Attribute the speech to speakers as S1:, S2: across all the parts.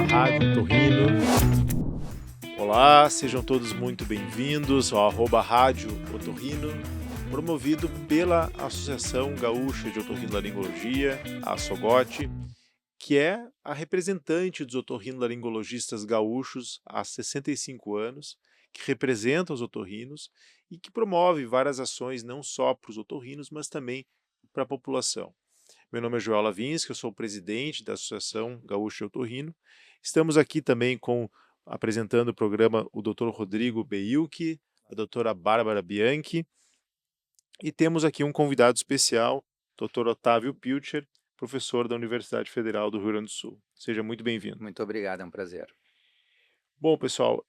S1: Rádio Otorrino. Olá, sejam todos muito bem-vindos ao @Rádio Otorrino, promovido pela Associação Gaúcha de Otorrinolaringologia, a ASOGOT, que é a representante dos otorrinolaringologistas gaúchos há 65 anos, que representa os otorrinos e que promove várias ações não só para os otorrinos, mas também para a população. Meu nome é Joel Lavinsky, eu sou o presidente da Associação Gaúcha de Otorrino. Estamos aqui também apresentando o programa o Dr. Rodrigo Beilke, a doutora Bárbara Bianchi, e temos aqui um convidado especial, Dr. Otávio Pilcher, professor da Universidade Federal do Rio Grande do Sul. Seja muito bem-vindo.
S2: Muito obrigado, é um prazer.
S1: Bom, pessoal,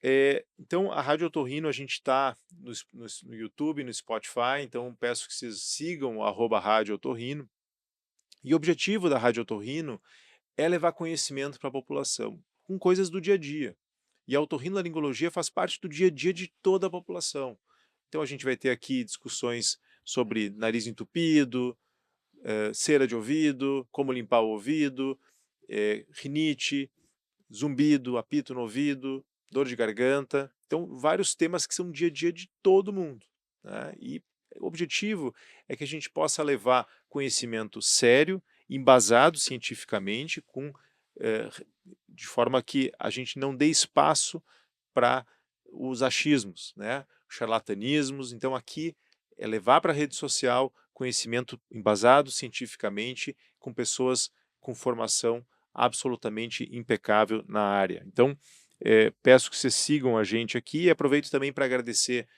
S1: então a Rádio Otorrino, a gente está no YouTube, no Spotify, então peço que vocês sigam o @Rádio Otorrino. E o objetivo da Rádio Otorrino é levar conhecimento para a população, com coisas do dia a dia. E a otorrinolaringologia faz parte do dia a dia de toda a população. Então a gente vai ter aqui discussões sobre nariz entupido, cera de ouvido, como limpar o ouvido, rinite, zumbido, apito no ouvido, dor de garganta. Então vários temas que são dia a dia de todo mundo, né? E o objetivo é que a gente possa levar conhecimento sério, embasado cientificamente, de forma que a gente não dê espaço para os achismos, né? Charlatanismos. Então aqui é levar para a rede social conhecimento embasado cientificamente, com pessoas com formação absolutamente impecável na área. Então, peço que vocês sigam a gente aqui e aproveito também para agradecer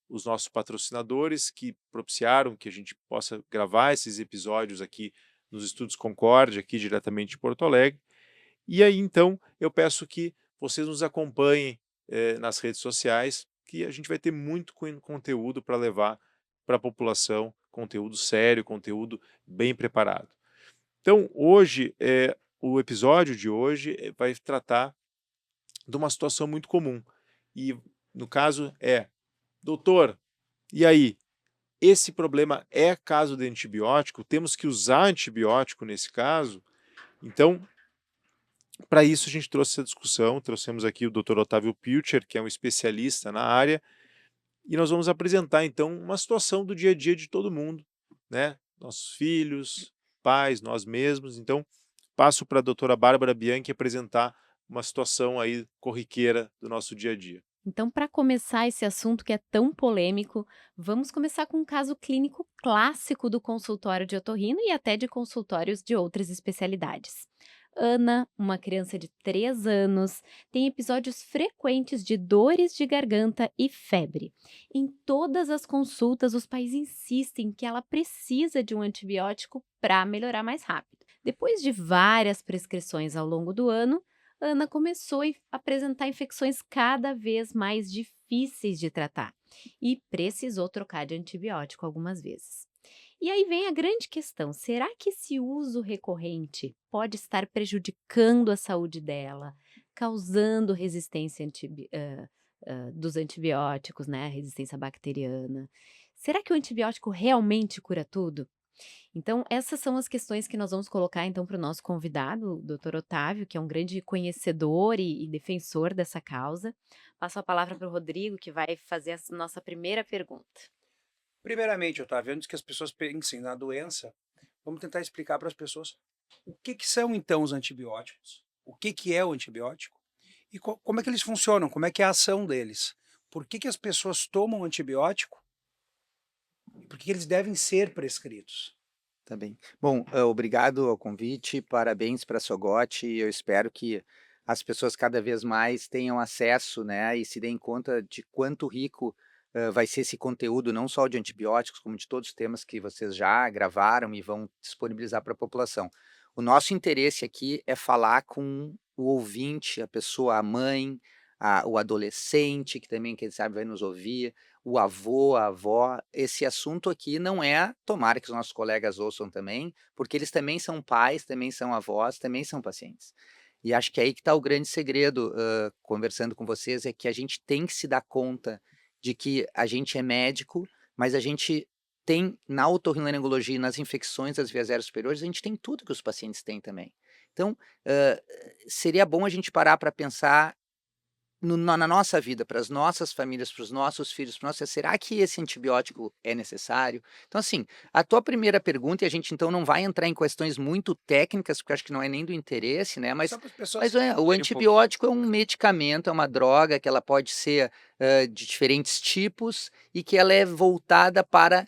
S1: os nossos patrocinadores que propiciaram que a gente possa gravar esses episódios aqui nos Estúdios Concórdia, aqui diretamente de Porto Alegre. E aí, então, eu peço que vocês nos acompanhem nas redes sociais, que a gente vai ter muito conteúdo para levar para a população, conteúdo sério, conteúdo bem preparado. Então, hoje, o episódio de hoje vai tratar de uma situação muito comum. E, no caso, doutor, e aí? Esse problema é caso de antibiótico? Temos que usar antibiótico nesse caso? Então, para isso a gente trouxe essa discussão, trouxemos aqui o Dr. Otávio Pilcher, que é um especialista na área, e nós vamos apresentar então uma situação do dia a dia de todo mundo, né? Nossos filhos, pais, nós mesmos. Então, passo para a doutora Bárbara Bianchi apresentar uma situação aí corriqueira do nosso dia a dia.
S3: Então, para começar esse assunto que é tão polêmico, vamos começar com um caso clínico clássico do consultório de otorrino e até de consultórios de outras especialidades. Ana, uma criança de 3 anos, tem episódios frequentes de dores de garganta e febre. Em todas as consultas, os pais insistem que ela precisa de um antibiótico para melhorar mais rápido. Depois de várias prescrições ao longo do ano, Ana começou a apresentar infecções cada vez mais difíceis de tratar e precisou trocar de antibiótico algumas vezes. E aí vem a grande questão: será que esse uso recorrente pode estar prejudicando a saúde dela, causando resistência dos antibióticos, né? Resistência bacteriana? Será que o antibiótico realmente cura tudo? Então, essas são as questões que nós vamos colocar então para o nosso convidado, o Dr. Otávio, que é um grande conhecedor e defensor dessa causa. Passo a palavra para o Rodrigo, que vai fazer a nossa primeira pergunta.
S4: Primeiramente, Otávio, antes que as pessoas pensem na doença, vamos tentar explicar para as pessoas o que são então os antibióticos, o que é o antibiótico e como é que eles funcionam, como é que é a ação deles. Por que as pessoas tomam antibiótico e por que eles devem ser prescritos.
S2: Tá bem. Bom, obrigado ao convite, parabéns para a Sogot. Eu espero que as pessoas cada vez mais tenham acesso, né, e se deem conta de quanto rico vai ser esse conteúdo, não só de antibióticos, como de todos os temas que vocês já gravaram e vão disponibilizar para a população. O nosso interesse aqui é falar com o ouvinte, a pessoa, a mãe, o adolescente, que também, quem sabe, vai nos ouvir, o avô, a avó. Esse assunto aqui não é, tomara que os nossos colegas ouçam também, porque eles também são pais, também são avós, também são pacientes. E acho que aí que está o grande segredo, conversando com vocês, é que a gente tem que se dar conta de que a gente é médico, mas a gente tem na otorrinolaringologia e nas infecções das vias aéreas superiores, a gente tem tudo que os pacientes têm também. Então, seria bom a gente parar para pensar na nossa vida, para as nossas famílias, para os nossos filhos, será que esse antibiótico é necessário? Então, assim, a tua primeira pergunta, e a gente então não vai entrar em questões muito técnicas, porque acho que não é nem do interesse, né?
S4: Só para as
S2: Mas
S4: pessoas
S2: o
S4: entenderem um pouquinho.
S2: antibiótico é um medicamento, é uma droga que ela pode ser de diferentes tipos e que ela é voltada para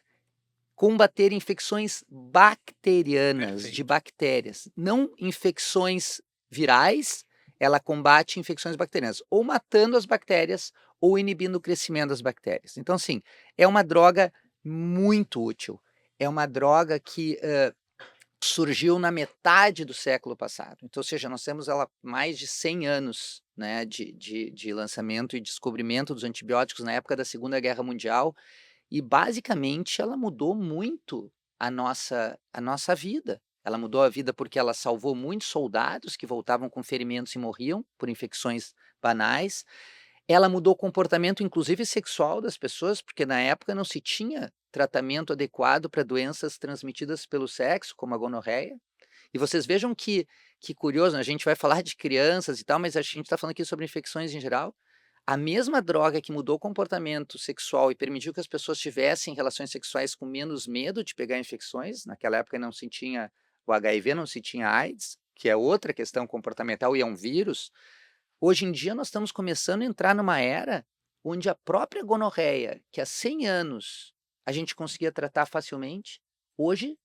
S2: combater infecções bacterianas, de
S4: Perfeito.
S2: bactérias, não infecções virais, ela combate infecções bacterianas, ou matando as bactérias ou inibindo o crescimento das bactérias. Então, assim, é uma droga muito útil. É uma droga que surgiu na metade do século passado. Então, ou seja, nós temos ela mais de 100 anos, né, de lançamento e descobrimento dos antibióticos na época da Segunda Guerra Mundial, e basicamente ela mudou muito a nossa vida. Ela mudou a vida porque ela salvou muitos soldados que voltavam com ferimentos e morriam por infecções banais. Ela mudou o comportamento, inclusive sexual das pessoas, porque na época não se tinha tratamento adequado para doenças transmitidas pelo sexo, como a gonorreia. E vocês vejam que curioso, né? A gente vai falar de crianças e tal, mas a gente está falando aqui sobre infecções em geral. A mesma droga que mudou o comportamento sexual e permitiu que as pessoas tivessem relações sexuais com menos medo de pegar infecções, naquela época não se tinha o HIV, não se tinha AIDS, que é outra questão comportamental e é um vírus. Hoje em dia nós estamos começando a entrar numa era onde a própria gonorreia, que há 100 anos a gente conseguia tratar facilmente, hoje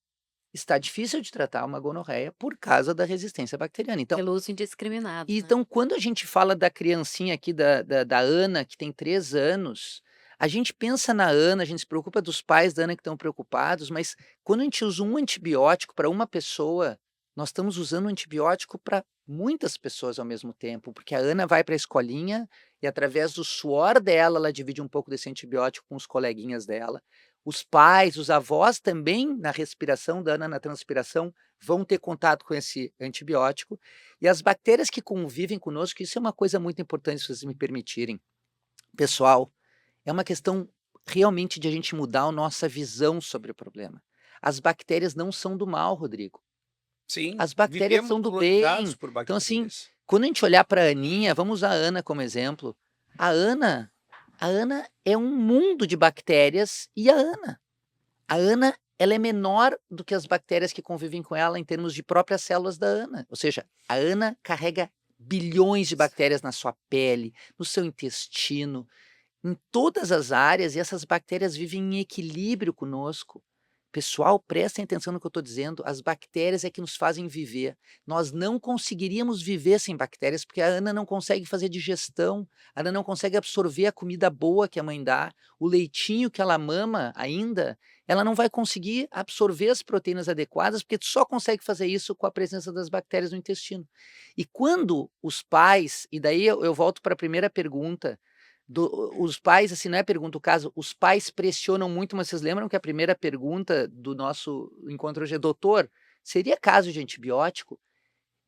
S2: está difícil de tratar uma gonorreia por causa da resistência bacteriana. Então,
S3: Pelo uso indiscriminado, né?
S2: então, quando a gente fala da criancinha aqui, da Ana, que tem 3 anos, a gente pensa na Ana, a gente se preocupa dos pais da Ana que estão preocupados, mas quando a gente usa um antibiótico para uma pessoa, nós estamos usando um antibiótico para muitas pessoas ao mesmo tempo, porque a Ana vai para a escolinha e através do suor dela, ela divide um pouco desse antibiótico com os coleguinhas dela. Os pais, os avós também, na respiração da Ana, na transpiração, vão ter contato com esse antibiótico. E as bactérias que convivem conosco, isso é uma coisa muito importante, se vocês me permitirem. Pessoal, é uma questão realmente de a gente mudar a nossa visão sobre o problema. As bactérias não são do mal, Rodrigo.
S4: Sim,
S2: As bactérias
S4: vivemos
S2: são do
S4: colonizados
S2: bem.
S4: por
S2: Então, assim,
S4: bactérias.
S2: quando a gente olhar para a Aninha, vamos usar a Ana como exemplo. A Ana, a Ana é um mundo de bactérias e a Ana, ela é menor do que as bactérias que convivem com ela em termos de próprias células da Ana. Ou seja, a Ana carrega bilhões de bactérias na sua pele, no seu intestino, em todas as áreas, e essas bactérias vivem em equilíbrio conosco. Pessoal, prestem atenção no que eu estou dizendo, as bactérias é que nos fazem viver. Nós não conseguiríamos viver sem bactérias, porque a Ana não consegue fazer digestão, a Ana não consegue absorver a comida boa que a mãe dá, o leitinho que ela mama ainda, ela não vai conseguir absorver as proteínas adequadas, porque tu só consegue fazer isso com a presença das bactérias no intestino. E quando os pais, e daí eu volto para a primeira pergunta, os pais, assim, não é pergunta, o caso, os pais pressionam muito, mas vocês lembram que a primeira pergunta do nosso encontro hoje é: doutor, seria caso de antibiótico?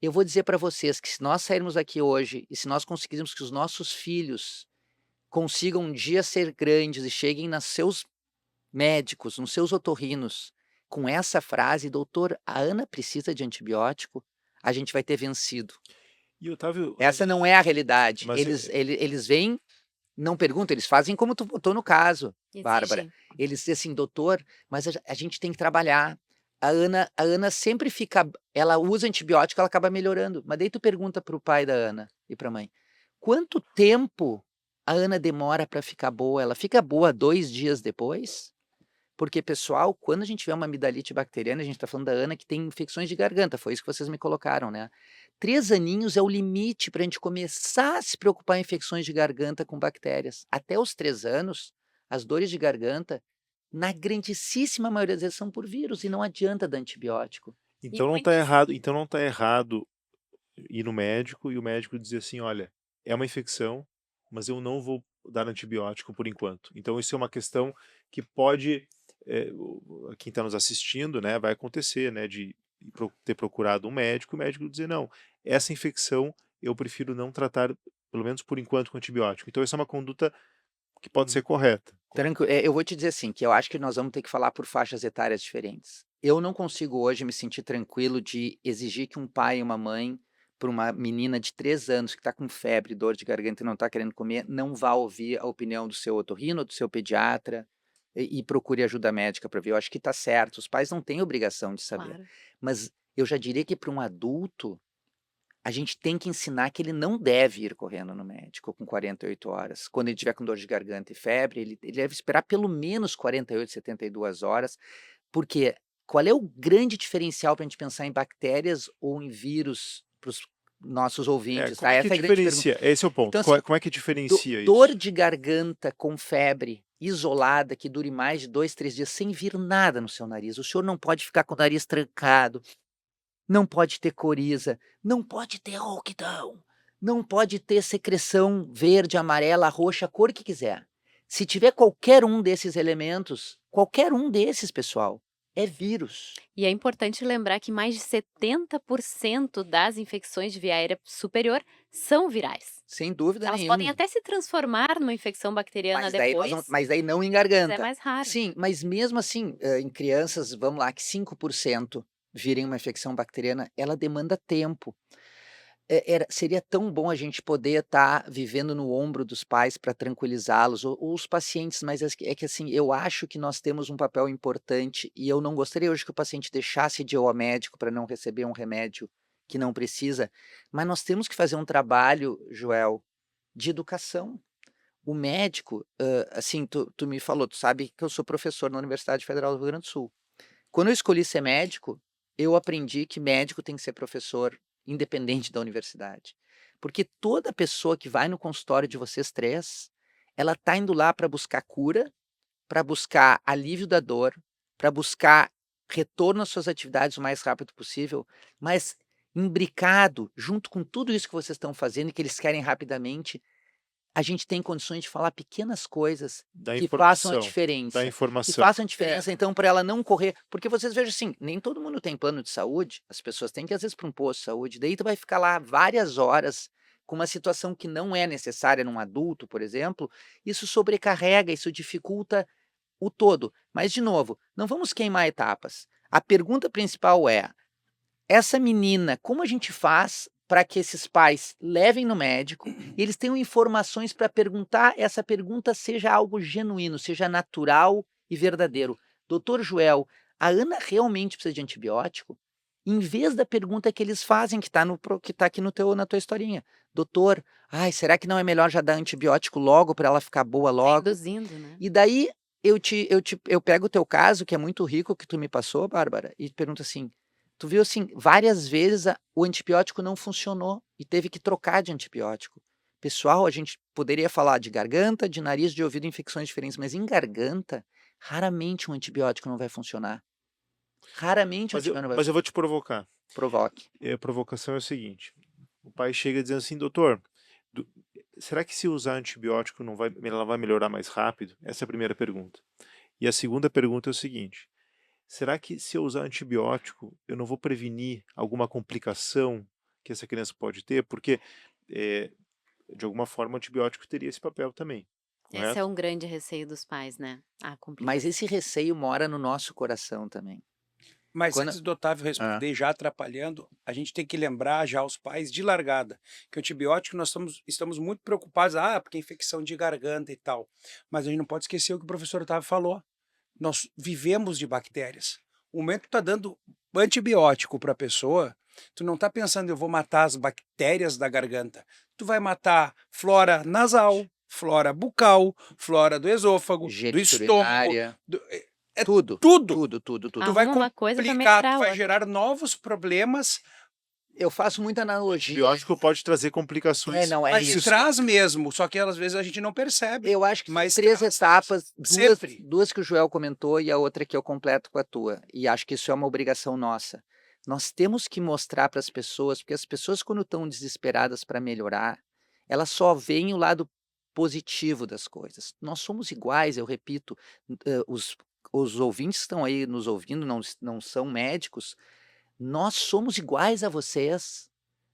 S2: Eu vou dizer para vocês que se nós sairmos aqui hoje e se nós conseguirmos que os nossos filhos consigam um dia ser grandes e cheguem nos seus médicos, nos seus otorrinos, com essa frase: doutor, a Ana precisa de antibiótico, a gente vai ter vencido.
S1: E Otávio,
S2: Essa não é a realidade.
S1: mas
S2: Eles vêm, não perguntam, eles fazem como tu botou no caso, Bárbara.
S3: Exigem.
S2: Eles dizem assim: doutor, mas a gente tem que trabalhar. A Ana sempre fica, ela usa antibiótico, ela acaba melhorando. Mas daí tu pergunta para o pai da Ana e para a mãe: quanto tempo a Ana demora para ficar boa? Ela fica boa 2 dias depois? Porque, pessoal, quando a gente vê uma amidalite bacteriana, a gente está falando da Ana que tem infecções de garganta, foi isso que vocês me colocaram, né? 3 aninhos é o limite para a gente começar a se preocupar em infecções de garganta com bactérias. Até os 3 anos, as dores de garganta, na grandíssima maioria das vezes, são por vírus e não adianta dar antibiótico.
S1: então não está
S3: muitas
S1: errado, então não tá errado ir no médico e o médico dizer assim, olha, é uma infecção, mas eu não vou dar antibiótico por enquanto. Então isso é uma questão que pode, quem está nos assistindo, né, vai acontecer, né, de ter procurado um médico e o médico dizer, não, essa infecção eu prefiro não tratar, pelo menos por enquanto, com antibiótico. Então essa é uma conduta que pode ser correta.
S2: Eu vou te dizer assim, que eu acho que nós vamos ter que falar por faixas etárias diferentes. Eu não consigo hoje me sentir tranquilo de exigir que um pai e uma mãe, para uma menina de 3 anos que está com febre, dor de garganta e não está querendo comer, não vá ouvir a opinião do seu otorrino, do seu pediatra e procure ajuda médica para ver. Eu acho que está certo, os pais não têm obrigação de saber.
S3: Claro.
S2: Mas eu já diria que para um adulto, a gente tem que ensinar que ele não deve ir correndo no médico com 48 horas. Quando ele tiver com dor de garganta e febre, ele deve esperar pelo menos 48, 72 horas, porque qual é o grande diferencial para a gente pensar em bactérias ou em vírus para os nossos ouvintes,
S1: Como
S2: tá?
S1: é que
S2: Essa é a grande pergunta.
S1: diferencia? Esse é o ponto.
S2: Então, assim,
S1: Como é que diferencia
S2: dor
S1: isso?
S2: de garganta com febre isolada, que dure mais de 2, 3 dias, sem vir nada no seu nariz. O senhor não pode ficar com o nariz trancado, não pode ter coriza, não pode ter rouquidão, não pode ter secreção verde, amarela, roxa, a cor que quiser. Se tiver qualquer um desses elementos, qualquer um desses, pessoal, é vírus.
S3: E é importante lembrar que mais de 70% das infecções de via aérea superior são virais.
S2: Sem dúvida
S3: Elas
S2: nenhuma.
S3: podem até se transformar numa infecção bacteriana
S2: Mas daí,
S3: depois,
S2: mas daí não em
S3: mas
S2: garganta.
S3: é mais raro.
S2: Sim, mas mesmo assim, em crianças, vamos lá, que 5% virem uma infecção bacteriana, ela demanda tempo. Seria tão bom a gente poder estar vivendo no ombro dos pais para tranquilizá-los, ou os pacientes, mas é que assim, eu acho que nós temos um papel importante e eu não gostaria hoje que o paciente deixasse de ir ao médico para não receber um remédio que não precisa, mas nós temos que fazer um trabalho, Joel, de educação. O médico, assim, tu me falou, tu sabe que eu sou professor na Universidade Federal do Rio Grande do Sul. Quando eu escolhi ser médico, eu aprendi que médico tem que ser professor independente da universidade. Porque toda pessoa que vai no consultório de vocês três, ela está indo lá para buscar cura, para buscar alívio da dor, para buscar retorno às suas atividades o mais rápido possível, mas imbricado, junto com tudo isso que vocês estão fazendo e que eles querem rapidamente, a gente tem condições de falar pequenas coisas
S1: Da
S2: que façam a
S1: informação. Da
S2: diferença. Que
S1: informação.
S2: façam a diferença, então, para ela não correr. Porque vocês vejam assim, nem todo mundo tem plano de saúde, as pessoas têm que, às vezes, para um posto de saúde, daí tu vai ficar lá várias horas com uma situação que não é necessária num adulto, por exemplo, isso sobrecarrega, isso dificulta o todo. Mas, de novo, não vamos queimar etapas. A pergunta principal é, essa menina, como a gente faz para que esses pais levem no médico e eles tenham informações para perguntar, essa pergunta seja algo genuíno, seja natural e verdadeiro. Doutor Joel, a Ana realmente precisa de antibiótico? Em vez da pergunta que eles fazem, que está aqui na tua historinha. Doutor, ai, será que não é melhor já dar antibiótico logo para ela ficar boa
S3: Tá
S2: logo?
S3: induzindo, né?
S2: E daí eu pego o teu caso, que é muito rico, que tu me passou, Bárbara, e pergunto assim, tu viu assim, várias vezes o antibiótico não funcionou e teve que trocar de antibiótico. Pessoal, a gente poderia falar de garganta, de nariz, de ouvido, infecções diferentes, mas em garganta, raramente um antibiótico não vai funcionar. Raramente um antibiótico não vai
S1: Mas eu vou te provocar.
S2: Provoque.
S1: A provocação é o seguinte: o pai chega dizendo assim, doutor, do- será que se usar antibiótico ela vai melhorar mais rápido? Essa é a primeira pergunta. E a segunda pergunta é o seguinte: será que se eu usar antibiótico eu não vou prevenir alguma complicação que essa criança pode ter? Porque, de alguma forma, o antibiótico teria esse papel também,
S3: Esse é
S1: correto?
S3: um grande receio dos pais, né? A
S2: Mas
S3: complicação.
S2: esse receio mora no nosso coração também.
S4: Mas
S2: Quando-
S4: antes do Otávio responder, já atrapalhando, a gente tem que lembrar já os pais de largada, que o antibiótico nós estamos muito preocupados, porque infecção de garganta e tal. Mas a gente não pode esquecer o que o professor Otávio falou. Nós vivemos de bactérias. O momento que tu tá dando antibiótico para a pessoa, tu não tá pensando, eu vou matar as bactérias da garganta. Tu vai matar flora nasal, flora bucal, flora do esôfago, do
S2: Genito
S4: estômago,
S2: urinária,
S4: é
S2: tudo.
S4: tudo.
S2: Tudo.
S4: Tu vai
S3: Arruma uma coisa pra
S4: complicar,
S3: melhorar
S4: tu
S3: a
S4: vai
S3: outra.
S4: gerar novos problemas,
S2: Eu faço muita
S1: O
S2: analogia.
S1: antibiótico pode trazer complicações.
S2: Não, é
S4: mas
S2: isso.
S4: traz mesmo, só que às vezes a gente não percebe.
S2: Eu acho que
S4: Mas
S2: são 3
S4: traz
S2: etapas,
S4: sempre.
S2: duas que o Joel comentou e a outra que eu completo com a tua. E acho que isso é uma obrigação nossa. Nós temos que mostrar para as pessoas, porque as pessoas quando estão desesperadas para melhorar, elas só veem o lado positivo das coisas. Nós somos iguais, eu repito, os ouvintes que estão aí nos ouvindo, não são médicos, nós somos iguais a vocês.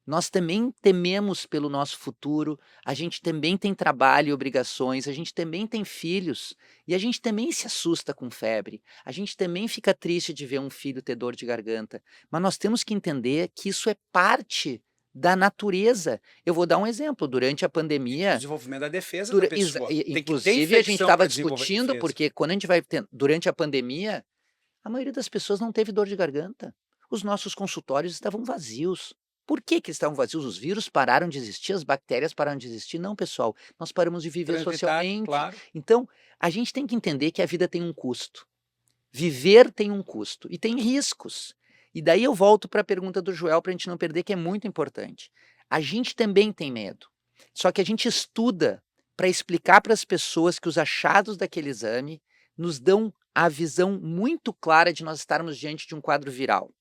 S2: Nós também tememos pelo nosso futuro, a gente também tem trabalho e obrigações, a gente também tem filhos, e a gente também se assusta com febre, a gente também fica triste de ver um filho ter dor de garganta, mas nós temos que entender que isso é parte da natureza. Eu vou dar um exemplo, durante a
S4: O
S2: pandemia,
S4: desenvolvimento da defesa da pessoa. Tem que ter
S2: inclusive a gente
S4: infecção
S2: estava
S4: para desenvolver
S2: discutindo,
S4: defesa.
S2: porque quando a gente vai durante a pandemia, a maioria das pessoas não teve dor de garganta. Os nossos consultórios estavam vazios. Por que que estavam vazios? Os vírus pararam de existir, as bactérias pararam de existir? Não, pessoal, nós paramos de viver
S4: Transitar,
S2: socialmente.
S4: claro.
S2: Então, a gente tem que entender que a vida tem um custo. Viver tem um custo e tem riscos. E daí eu volto para a pergunta do Joel para a gente não perder, que é muito importante. A gente também tem medo. Só que a gente estuda para explicar para as pessoas que os achados daquele exame nos dão a visão muito clara de nós estarmos diante de um quadro viral.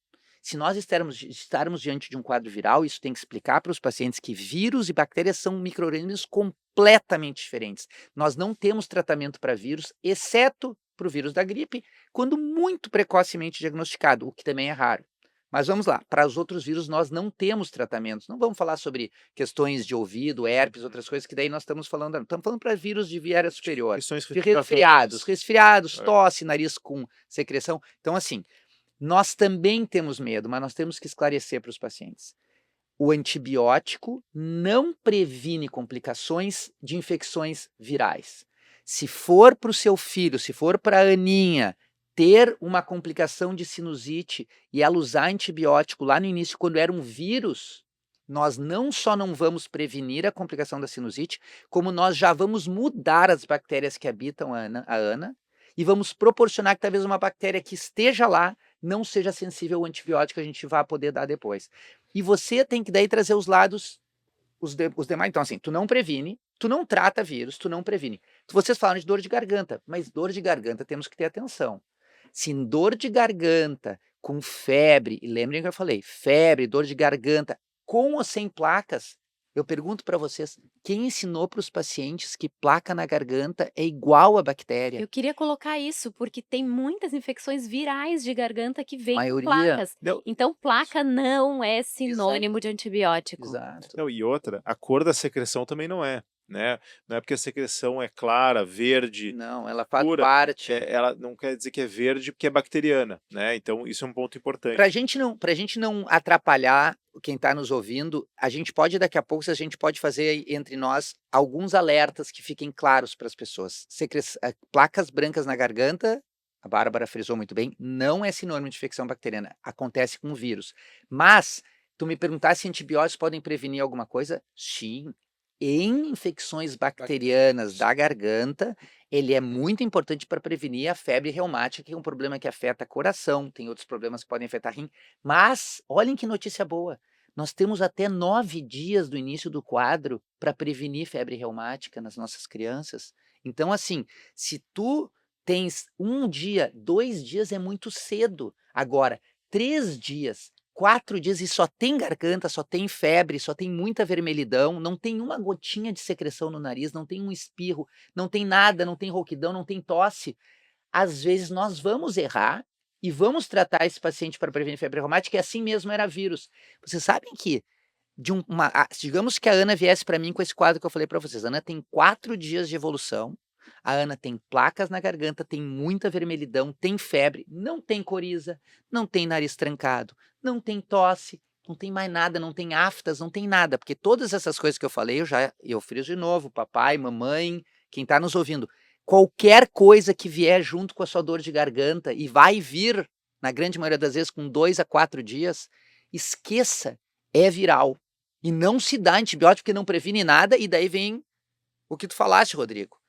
S2: Se nós estarmos diante de um quadro viral, isso tem que explicar para os pacientes que vírus e bactérias são micro-organismos completamente diferentes. Nós não temos tratamento para vírus, exceto para o vírus da gripe, quando muito precocemente diagnosticado, o que também é raro. Mas vamos lá, para os outros vírus nós não temos tratamentos. Não vamos falar sobre questões de ouvido, herpes, outras coisas, que daí nós estamos falando para vírus de via aérea superior,
S1: Questões
S2: de resfriados,
S1: É.
S2: tosse, nariz com secreção. Então, assim, nós também temos medo, mas nós temos que esclarecer para os pacientes. O antibiótico não previne complicações de infecções virais. Se for para o seu filho, se for para a Aninha ter uma complicação de sinusite e ela usar antibiótico lá no início, quando era um vírus, nós não só não vamos prevenir a complicação da sinusite, como nós já vamos mudar as bactérias que habitam a Ana e vamos proporcionar que talvez uma bactéria que esteja lá não seja sensível ao antibiótico que a gente vai poder dar depois. E você tem que daí trazer os lados, os demais. Então, assim, tu não previne, tu não trata vírus, tu não previne. Vocês falaram de dor de garganta, mas dor de garganta temos que ter atenção. Se em dor de garganta, com febre, e lembrem que eu falei, febre, dor de garganta, com ou sem placas, eu pergunto para vocês, quem ensinou para os pacientes que placa na garganta é igual a bactéria?
S3: Eu queria colocar isso, porque tem muitas infecções virais de garganta que
S2: A
S3: vêm com
S2: maioria.
S3: placas.
S1: Não,
S3: Então, placa não é sinônimo de antibiótico.
S2: Exato.
S1: não, e outra, a cor da secreção também não é, né? Não é porque a secreção é clara, verde,
S2: Não, ela faz
S1: pura,
S2: parte.
S1: ela não quer dizer que é verde porque é bacteriana, né? Então isso é um ponto importante.
S2: Para a gente não atrapalhar quem está nos ouvindo, a gente pode daqui a pouco, a gente pode fazer entre nós alguns alertas que fiquem claros para as pessoas. Placas brancas na garganta, a Bárbara frisou muito bem, não é sinônimo de infecção bacteriana, acontece com o vírus. Mas, tu me perguntar se antibióticos podem prevenir alguma coisa? Sim. Em infecções bacterianas da garganta, ele é muito importante para prevenir a febre reumática, que é um problema que afeta coração, tem outros problemas que podem afetar rim. Mas, olhem que notícia boa, nós temos até 9 dias do início do quadro para prevenir febre reumática nas nossas crianças. Então, assim, se tu tens 1 dia, 2 dias é muito cedo. Agora, 3 dias, 4 dias e só tem garganta, só tem febre, só tem muita vermelhidão, não tem uma gotinha de secreção no nariz, não tem um espirro, não tem nada, não tem rouquidão, não tem tosse. Às vezes nós vamos errar e vamos tratar esse paciente para prevenir febre reumática, e assim mesmo era vírus. Vocês sabem que digamos que a Ana viesse para mim com esse quadro que eu falei para vocês. A Ana tem 4 dias de evolução, a Ana tem placas na garganta, tem muita vermelhidão, tem febre, não tem coriza, não tem nariz trancado, não tem tosse, não tem mais nada, não tem aftas, não tem nada, porque todas essas coisas que eu falei, eu friso de novo, papai, mamãe, quem está nos ouvindo, qualquer coisa que vier junto com a sua dor de garganta e vai vir, na grande maioria das vezes, com 2 a 4 dias, esqueça, é viral. E não se dá antibiótico que não previne nada, e daí vem o que tu falaste, Rodrigo.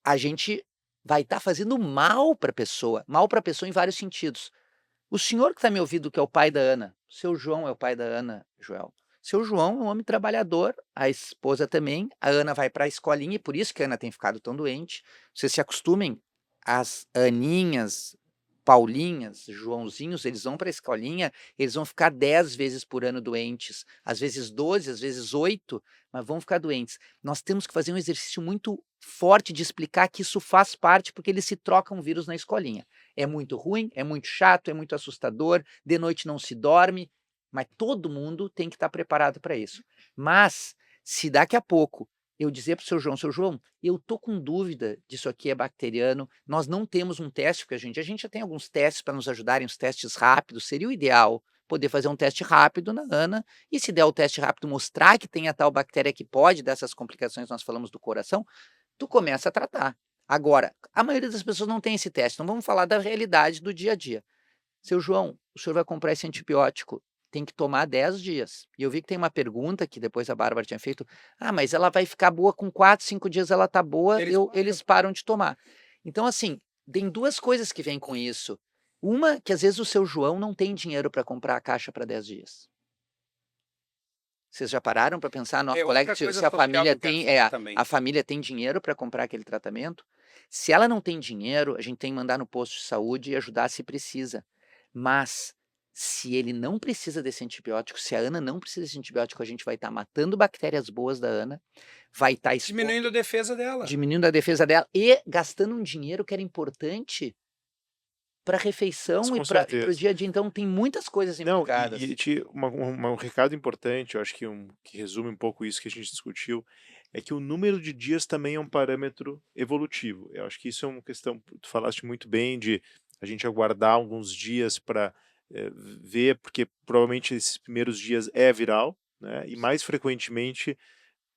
S2: A gente vai estar fazendo mal para a pessoa em vários sentidos. O senhor que está me ouvindo, que é o pai da Ana, seu João é o pai da Ana, Joel. Seu João é um homem trabalhador, a esposa também, a Ana vai para a escolinha, e por isso que a Ana tem ficado tão doente. Vocês se acostumem, as Aninhas, Paulinhas, Joãozinhos, eles vão para a escolinha, eles vão ficar 10 vezes por ano doentes, às vezes 12, às vezes 8, mas vão ficar doentes. Nós temos que fazer um exercício muito forte de explicar que isso faz parte, porque eles se trocam vírus na escolinha. É muito ruim, é muito chato, é muito assustador, de noite não se dorme, mas todo mundo tem que estar preparado para isso. Mas, se daqui a pouco eu dizer para o seu João, eu tô com dúvida disso aqui é bacteriano, nós não temos um teste, porque a gente já tem alguns testes para nos ajudarem, os testes rápidos, seria o ideal poder fazer um teste rápido na Ana, e se der o teste rápido mostrar que tem a tal bactéria que pode dessas complicações, nós falamos do coração, tu começa a tratar. Agora, a maioria das pessoas não tem esse teste, então vamos falar da realidade do dia a dia. Seu João, o senhor vai comprar esse antibiótico, tem que tomar 10 dias. E eu vi que tem uma pergunta que depois a Bárbara tinha feito, mas ela vai ficar boa com 4, 5 dias, ela tá boa, eles param de tomar. Então, assim, tem duas coisas que vêm com isso. Uma, que às vezes o seu João não tem dinheiro para comprar a caixa para 10 dias. Vocês já pararam para pensar, nosso colega,
S4: outra coisa
S2: se a
S4: social que
S2: família
S4: eu quero
S2: tem,
S4: falar também.
S2: a família tem dinheiro para comprar aquele tratamento? Se ela não tem dinheiro, a gente tem que mandar no posto de saúde e ajudar se precisa. Mas, se ele não precisa desse antibiótico, se a Ana não precisa desse antibiótico, a gente vai estar matando bactérias boas da Ana, vai estar
S4: Diminuindo a defesa dela.
S2: diminuindo a defesa dela e gastando um dinheiro que era importante para refeição
S1: Mas
S2: e
S1: com
S2: para o
S1: certeza.
S2: dia a dia. Então, tem muitas coisas
S1: Não,
S2: implicadas.
S1: um recado importante, eu acho que resume um pouco isso que a gente discutiu, é que o número de dias também é um parâmetro evolutivo. Eu acho que isso é uma questão, tu falaste muito bem de a gente aguardar alguns dias para ver, porque provavelmente esses primeiros dias é viral, né? E mais frequentemente,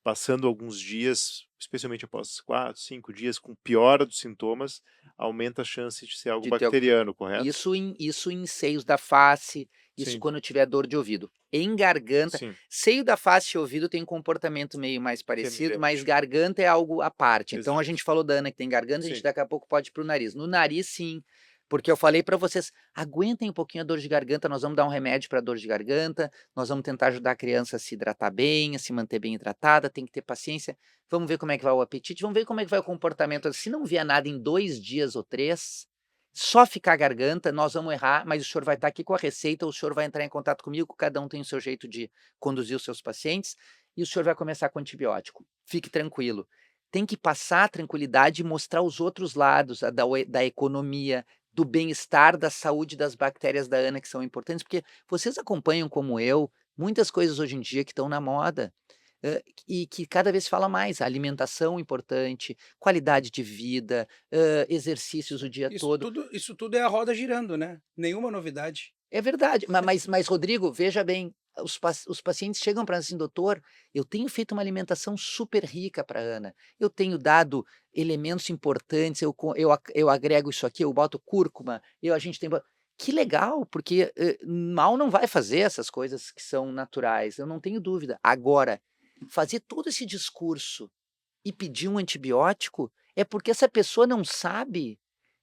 S1: passando alguns dias, especialmente após 4, 5 dias, com piora dos sintomas, aumenta a chance de ser algo
S2: De ter
S1: bacteriano, correto?
S2: Isso em seios da face, isso
S1: Sim,
S2: quando tiver dor de ouvido. Em garganta,
S1: sim,
S2: seio da face e ouvido tem um comportamento meio mais parecido, mas
S1: semelhante.
S2: garganta é algo à parte. Então a
S1: Exato.
S2: gente falou da Ana que tem garganta, a gente
S1: Sim.
S2: daqui a pouco pode ir pro nariz. No nariz, sim, porque eu falei para vocês, aguentem um pouquinho a dor de garganta, nós vamos dar um remédio para dor de garganta, nós vamos tentar ajudar a criança a se hidratar bem, a se manter bem hidratada, tem que ter paciência. Vamos ver como é que vai o apetite, vamos ver como é que vai o comportamento. Se não vier nada em 2 dias ou 3, só ficar a garganta, nós vamos errar, mas o senhor vai estar aqui com a receita, o senhor vai entrar em contato comigo, cada um tem o seu jeito de conduzir os seus pacientes, e o senhor vai começar com antibiótico. Fique tranquilo. Tem que passar a tranquilidade e mostrar os outros lados, da economia, do bem-estar, da saúde das bactérias da Ana, que são importantes, porque vocês acompanham, como eu, muitas coisas hoje em dia que estão na moda. E que cada vez fala mais, alimentação importante, qualidade de vida, exercícios o dia todo.
S4: Isso tudo é a roda girando, né? Nenhuma novidade.
S2: É verdade, mas Rodrigo, veja bem, os pacientes chegam para assim, doutor, eu tenho feito uma alimentação super rica para Ana, eu tenho dado elementos importantes, eu agrego isso aqui, eu boto cúrcuma, a gente tem. Que legal, porque mal não vai fazer essas coisas que são naturais, eu não tenho dúvida. Agora, fazer todo esse discurso e pedir um antibiótico é porque essa pessoa não sabe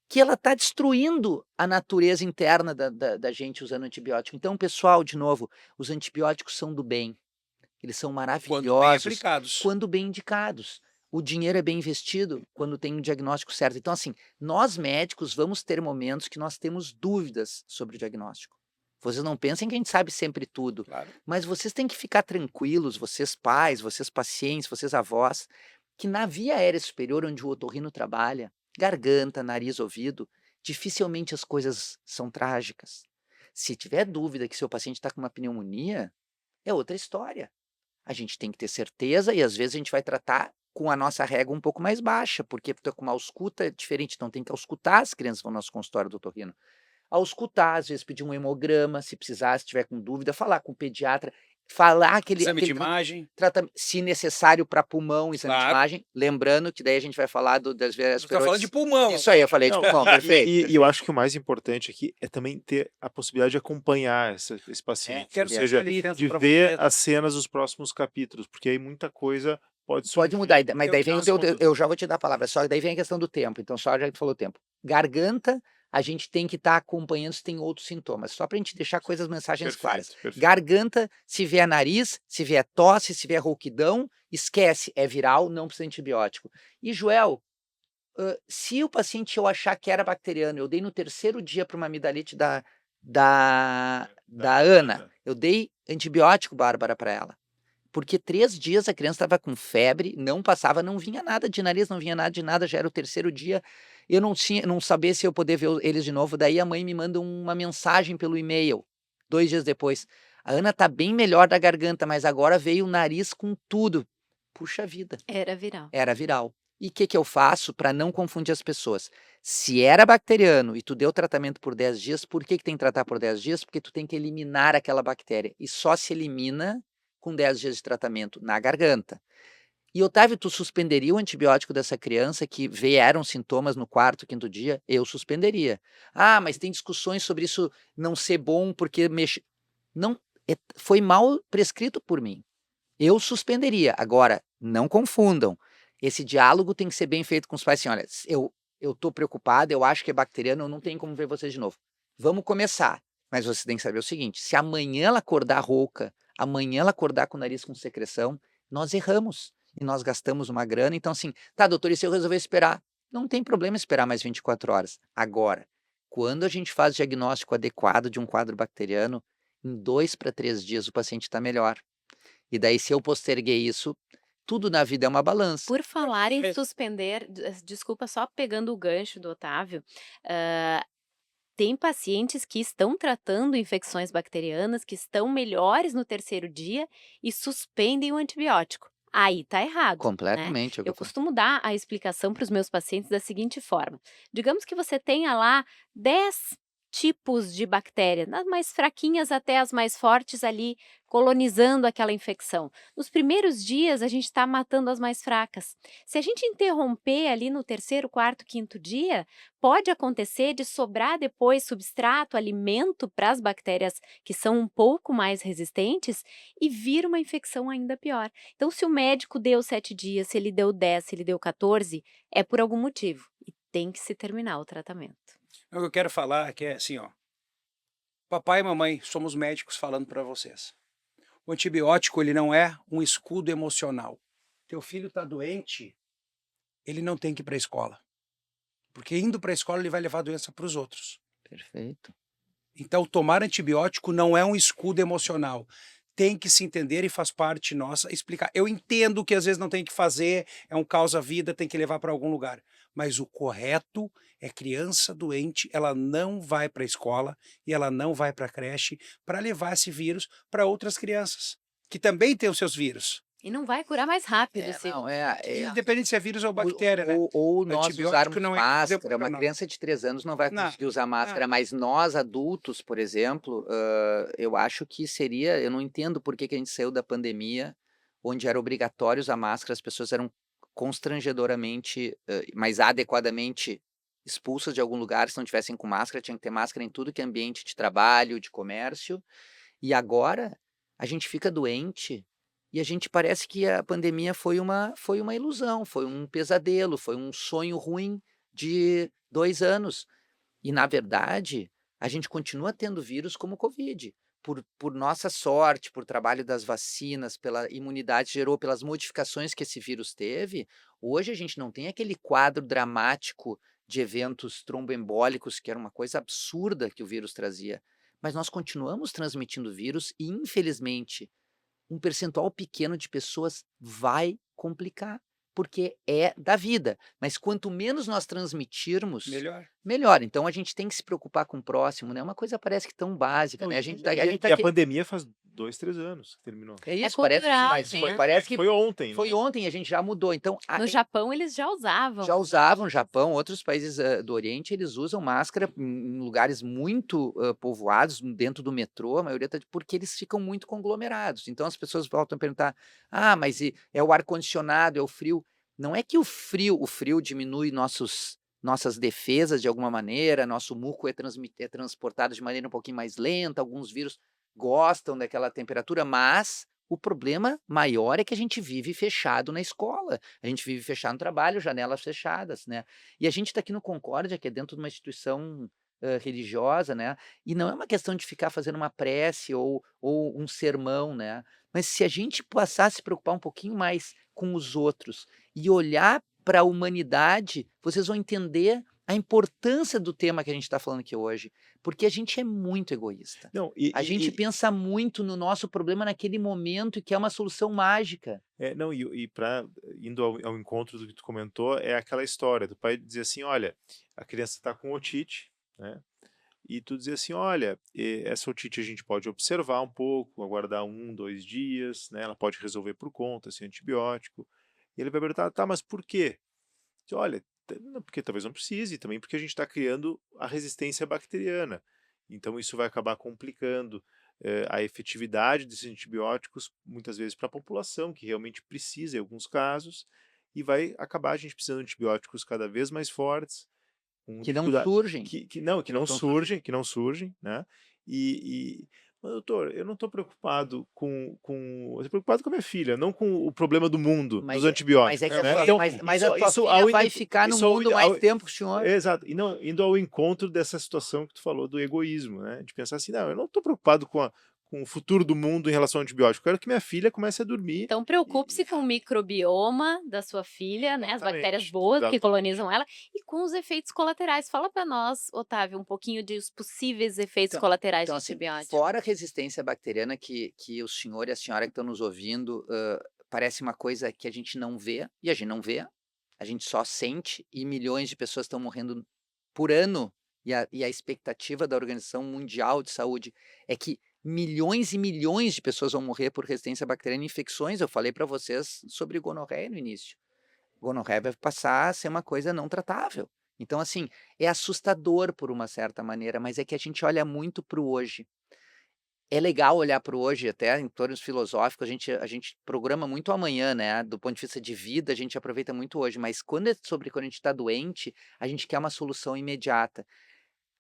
S2: que ela está destruindo a natureza interna da gente usando antibiótico. Então, pessoal, de novo, os antibióticos são do bem. Eles são
S4: Quando bem
S2: maravilhosos
S4: aplicados.
S2: quando bem indicados. O dinheiro é bem investido quando tem um diagnóstico certo. Então, assim, nós médicos vamos ter momentos que nós temos dúvidas sobre o diagnóstico. Vocês não pensem que a gente sabe sempre tudo,
S4: Claro.
S2: mas vocês têm que ficar tranquilos, vocês pais, vocês pacientes, vocês avós, que na via aérea superior, onde o otorrino trabalha, garganta, nariz, ouvido, dificilmente as coisas são trágicas. Se tiver dúvida que seu paciente está com uma pneumonia, é outra história. A gente tem que ter certeza e às vezes a gente vai tratar com a nossa régua um pouco mais baixa, porque tu tá com uma ausculta diferente, então tem que auscultar as crianças no nosso consultório do otorrino. Auscultar, às vezes pedir um hemograma, se precisar, se tiver com dúvida, falar com o pediatra, falar
S4: Exame de imagem.
S2: se necessário para pulmão, exame de
S4: Claro.
S2: imagem, lembrando que daí a gente vai falar das
S4: Você está falando de pulmão.
S2: Isso aí, eu falei de
S1: Não,
S2: pulmão, perfeito.
S1: E eu acho que o mais importante aqui é também ter a possibilidade de acompanhar esse paciente,
S4: Quero
S1: ou seja,
S4: pedir licença
S1: de
S4: pra
S1: ver
S4: vocês.
S1: as cenas dos próximos capítulos, porque aí muita coisa pode
S2: Pode
S1: surgir.
S2: mudar, mas daí
S4: Eu
S2: vem o
S1: tenho
S2: teu,
S1: umas
S2: eu já vou te dar a palavra, só daí vem a questão do tempo, então só já que tu falou tempo. Garganta, a gente tem que estar acompanhando se tem outros sintomas, só pra gente deixar mensagens claras.
S1: Perfeito.
S2: Garganta, se vier nariz, se vier tosse, se vier rouquidão, esquece, é viral, não precisa de antibiótico. E Joel, se o paciente eu achar que era bacteriano, eu dei no 3º dia para uma amidalite da Ana, eu dei antibiótico, Bárbara, para ela. Porque 3 dias a criança estava com febre, não passava, não vinha nada de nariz, não vinha nada de nada, já era o 3º dia, eu não sabia se eu poder ver eles de novo, daí a mãe me manda uma mensagem pelo e-mail, 2 dias depois. A Ana tá bem melhor da garganta, mas agora veio o nariz com tudo. Puxa vida,
S3: Era viral.
S2: era viral. E o que que eu faço para não confundir as pessoas? Se era bacteriano e tu deu tratamento por 10 dias, por que que tem que tratar por 10 dias? Porque tu tem que eliminar aquela bactéria, e só se elimina com 10 dias de tratamento na garganta. E Otávio, tu suspenderia o antibiótico dessa criança que vieram sintomas no quarto, quinto dia? Eu suspenderia. Ah, mas tem discussões sobre isso não ser bom porque mexe. Não, foi mal prescrito por mim. Eu suspenderia. Agora, não confundam. Esse diálogo tem que ser bem feito com os pais. Assim, olha, eu estou preocupado, eu acho que é bacteriano, eu não tenho como ver vocês de novo. Vamos começar. Mas você tem que saber o seguinte: se amanhã ela acordar rouca, amanhã ela acordar com o nariz com secreção, nós erramos. E nós gastamos uma grana. Então, assim, tá, doutor, e se eu resolver esperar? Não tem problema esperar mais 24 horas. Agora, quando a gente faz diagnóstico adequado de um quadro bacteriano, em 2 para 3 dias o paciente está melhor. E daí, se eu posterguei isso, tudo na vida é uma balança.
S3: Por falar em
S4: É,
S3: suspender, desculpa, só pegando o gancho do Otávio, ah, tem pacientes que estão tratando infecções bacterianas, que estão melhores no terceiro dia e suspendem o antibiótico. Aí tá errado, né?
S2: Completamente, é o que
S3: Eu
S2: eu falo.
S3: costumo dar a explicação para os meus pacientes da seguinte forma: digamos que você tenha lá 10 tipos de bactéria, das mais fraquinhas até as mais fortes ali, colonizando aquela infecção. Nos primeiros dias, a gente está matando as mais fracas. Se a gente interromper ali no terceiro, quarto, quinto dia, pode acontecer de sobrar depois substrato, alimento para as bactérias que são um pouco mais resistentes e vir uma infecção ainda pior. Então, se o médico deu 7 dias, se ele deu 10, se ele deu 14, é por algum motivo e tem que se terminar o tratamento.
S4: o que eu quero falar é que é assim, ó. Papai e mamãe, somos médicos falando para vocês. O antibiótico, ele não é um escudo emocional. Teu filho está doente, ele não tem que ir para a escola. Porque indo para a escola, ele vai levar a doença para os outros.
S2: Perfeito.
S4: Então, tomar antibiótico não é um escudo emocional. Tem que se entender e faz parte nossa explicar. Eu entendo que às vezes não tem que fazer, é um causa-vida, tem que levar para algum lugar. Mas o correto é criança doente, ela não vai para a escola e ela não vai para a creche para levar esse vírus para outras crianças, que também têm os seus vírus.
S3: E não vai curar mais rápido se
S2: Não,
S4: Independente se é vírus ou
S2: ou,
S4: bactéria, né?
S2: ou nós
S4: Antibiótico
S2: usarmos
S4: não é escudo
S2: máscara. Uma
S4: emocional.
S2: criança de 3 anos não vai
S4: Não,
S2: conseguir usar
S4: não.
S2: máscara, mas nós adultos, por exemplo, eu acho que seria. Eu não entendo por que que a gente saiu da pandemia, onde era obrigatório usar máscara, as pessoas eram constrangedoramente, mas adequadamente expulsas de algum lugar se não tivessem com máscara, tinha que ter máscara em tudo que é ambiente de trabalho, de comércio. E agora a gente fica doente e a gente parece que a pandemia foi uma ilusão, foi um pesadelo, foi um sonho ruim de 2 anos. E na verdade, a gente continua tendo vírus como o Covid. Por nossa sorte, por trabalho das vacinas, pela imunidade que gerou, pelas modificações que esse vírus teve, hoje a gente não tem aquele quadro dramático de eventos tromboembólicos, que era uma coisa absurda que o vírus trazia. Mas nós continuamos transmitindo vírus e, infelizmente, um percentual pequeno de pessoas vai complicar, porque é da vida. Mas quanto menos nós transmitirmos,
S4: Melhor.
S2: melhor. Então a gente tem que se preocupar com o próximo, né? Uma coisa parece que tão básica,
S1: Não,
S2: né?
S1: e,
S2: A gente tá, a
S1: e-
S2: gente tá
S1: e a
S2: aqui.
S1: pandemia faz 2, 3 anos que terminou.
S2: É
S3: É
S2: isso, parece que sim,
S3: cultural,
S2: mas
S3: né?
S2: parece que
S1: Foi ontem,
S2: foi
S1: né?
S2: ontem, a gente já mudou. Então,
S3: No Japão eles já usavam.
S2: já usavam, Japão, outros países do Oriente, eles usam máscara em lugares muito povoados, dentro do metrô, a maioria tá, porque eles ficam muito conglomerados. Então as pessoas voltam a perguntar: ah, mas é o ar-condicionado, é o frio. Não é que o frio diminui nossas defesas de alguma maneira, nosso muco é transportado de maneira um pouquinho mais lenta, alguns vírus gostam daquela temperatura, mas o problema maior é que a gente vive fechado na escola. A gente vive fechado no trabalho, janelas fechadas, né? E a gente está aqui no Concórdia, que é dentro de uma instituição religiosa, né? E não é uma questão de ficar fazendo uma prece ou um sermão, né? Mas se a gente passar a se preocupar um pouquinho mais com os outros e olhar para a humanidade, vocês vão entender a importância do tema que a gente está falando aqui hoje, porque a gente é muito egoísta.
S1: Não,
S2: A gente pensa muito no nosso problema naquele momento e quer uma solução mágica.
S1: não, indo ao encontro do que tu comentou, é aquela história do pai dizer assim, olha, a criança está com otite, né? e tu dizer assim, olha, essa otite a gente pode observar um pouco, aguardar 2 dias, né, ela pode resolver por conta, sem antibiótico. E ele vai perguntar, tá, mas por quê? Olha, não, porque talvez não precise, também porque a gente está criando a resistência bacteriana. Então isso vai acabar complicando a efetividade desses antibióticos, muitas vezes para a população, que realmente precisa em alguns casos, e vai acabar a gente precisando de antibióticos cada vez mais fortes, com
S2: Que não
S1: dificuldade,
S2: surgem,
S1: que
S2: que não
S1: não
S2: estão surgindo.
S1: surgem, né? Mas, doutor, eu não estou preocupado eu estou preocupado com a minha filha, não com o problema do mundo dos
S2: Mas é
S1: antibióticos,
S2: que
S1: né?
S2: a
S1: Então,
S2: mas a tua
S1: isso
S2: filha vai ficar no
S1: isso ao,
S2: mundo mais tempo que o senhor.
S1: exato, e não, indo ao encontro dessa situação que tu falou do egoísmo, né? De pensar assim, não, eu não estou preocupado com o futuro do mundo em relação ao antibiótico, eu quero que minha filha comece a dormir.
S3: Então preocupe-se com o microbioma da sua filha, né, as bactérias
S1: Exatamente,
S3: boas que
S1: exatamente.
S3: colonizam ela, e com os efeitos colaterais. Fala para nós, Otávio, um pouquinho dos possíveis efeitos
S2: Então
S3: colaterais
S2: então
S3: de
S2: assim,
S3: antibiótico.
S2: fora a resistência bacteriana que o senhor e a senhora que estão nos ouvindo, parece uma coisa que a gente não vê, e a gente não vê, a gente só sente, e milhões de pessoas estão morrendo por ano, e a expectativa da Organização Mundial de Saúde é que milhões e milhões de pessoas vão morrer por resistência bacteriana e infecções. Eu falei para vocês sobre gonorreia no início. Gonorreia vai passar a ser uma coisa não tratável. Então, assim, é assustador por uma certa maneira, mas é que a gente olha muito para o hoje. É legal olhar para o hoje, até em termos filosóficos, a gente programa muito amanhã, né? Do ponto de vista de vida, a gente aproveita muito hoje, mas quando a gente está doente, a gente quer uma solução imediata.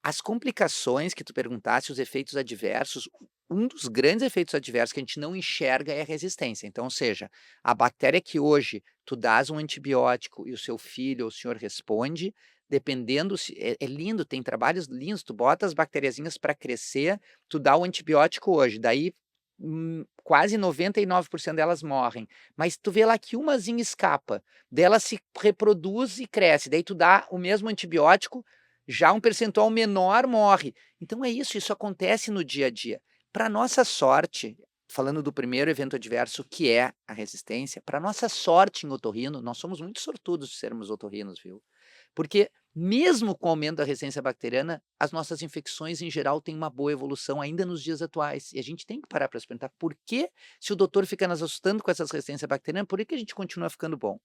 S2: As complicações que tu perguntaste, os efeitos adversos, um dos grandes efeitos adversos que a gente não enxerga é a resistência. Então, ou seja, a bactéria que hoje tu dás um antibiótico e o seu filho ou o senhor responde, dependendo se é lindo, tem trabalhos lindos, tu bota as bacteriazinhas para crescer, tu dá o antibiótico hoje, daí quase 99% delas morrem, mas tu vê lá que umazinha escapa, dela se reproduz e cresce, daí tu dá o mesmo antibiótico, já um percentual menor morre. Então é isso, isso acontece no dia a dia. Para nossa sorte, falando do primeiro evento adverso, que é a resistência, para nossa sorte em otorrino, nós somos muito sortudos de sermos otorrinos, viu? Porque mesmo com o aumento da resistência bacteriana, as nossas infecções em geral têm uma boa evolução ainda nos dias atuais. E a gente tem que parar para se perguntar por que, se o doutor fica nos assustando com essas resistências bacterianas, por que a gente continua ficando bom?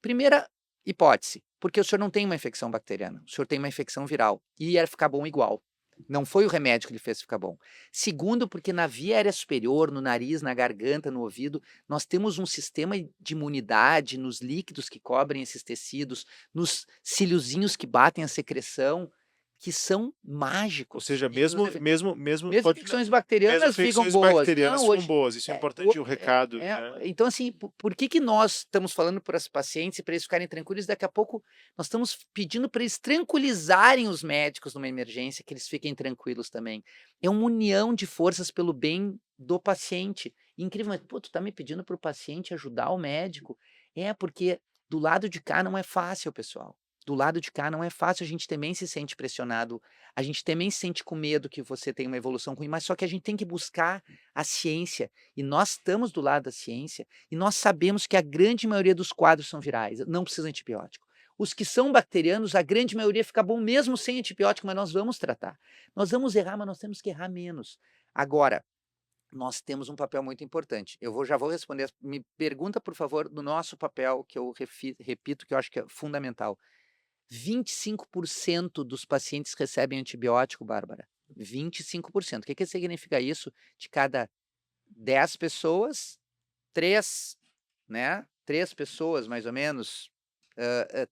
S2: Primeira hipótese, porque o senhor não tem uma infecção bacteriana, o senhor tem uma infecção viral e ia ficar bom igual. Não foi o remédio que lhe fez ficar bom. Segundo, porque na via aérea superior, no nariz, na garganta, no ouvido, nós temos um sistema de imunidade nos líquidos que cobrem esses tecidos, nos ciliozinhos que batem a secreção, que são mágicos.
S1: Ou seja,
S2: Inclusive,
S1: mesmo
S2: mesmo
S1: pode,
S2: infecções
S1: mesmo
S2: bacterianas ficam
S1: infecções
S2: boas.
S1: bacterianas
S2: Não,
S1: ficam
S2: hoje,
S1: boas, isso é importante, o recado, né?
S2: então assim, por que nós estamos falando para os pacientes e para eles ficarem tranquilos, daqui a pouco nós estamos pedindo para eles tranquilizarem os médicos numa emergência, que eles fiquem tranquilos também. É uma união de forças pelo bem do paciente. Incrível, mas pô, tu tá me pedindo para o paciente ajudar o médico? É, porque do lado de cá não é fácil, pessoal. Do lado de cá não é fácil, a gente também se sente pressionado, a gente também se sente com medo que você tenha uma evolução ruim, mas só que a gente tem que buscar a ciência, e nós estamos do lado da ciência, e nós sabemos que a grande maioria dos quadros são virais, não precisa de antibiótico. Os que são bacterianos, a grande maioria fica bom mesmo sem antibiótico, mas nós vamos tratar. Nós vamos errar, mas nós temos que errar menos. Agora, nós temos um papel muito importante. Já vou responder. Me pergunta, por favor, do nosso papel, que eu repito, que eu acho que é fundamental. 25% dos pacientes recebem antibiótico, Bárbara. 25%. O que significa isso? De cada 10 pessoas, 3, né? 3 pessoas, mais ou menos,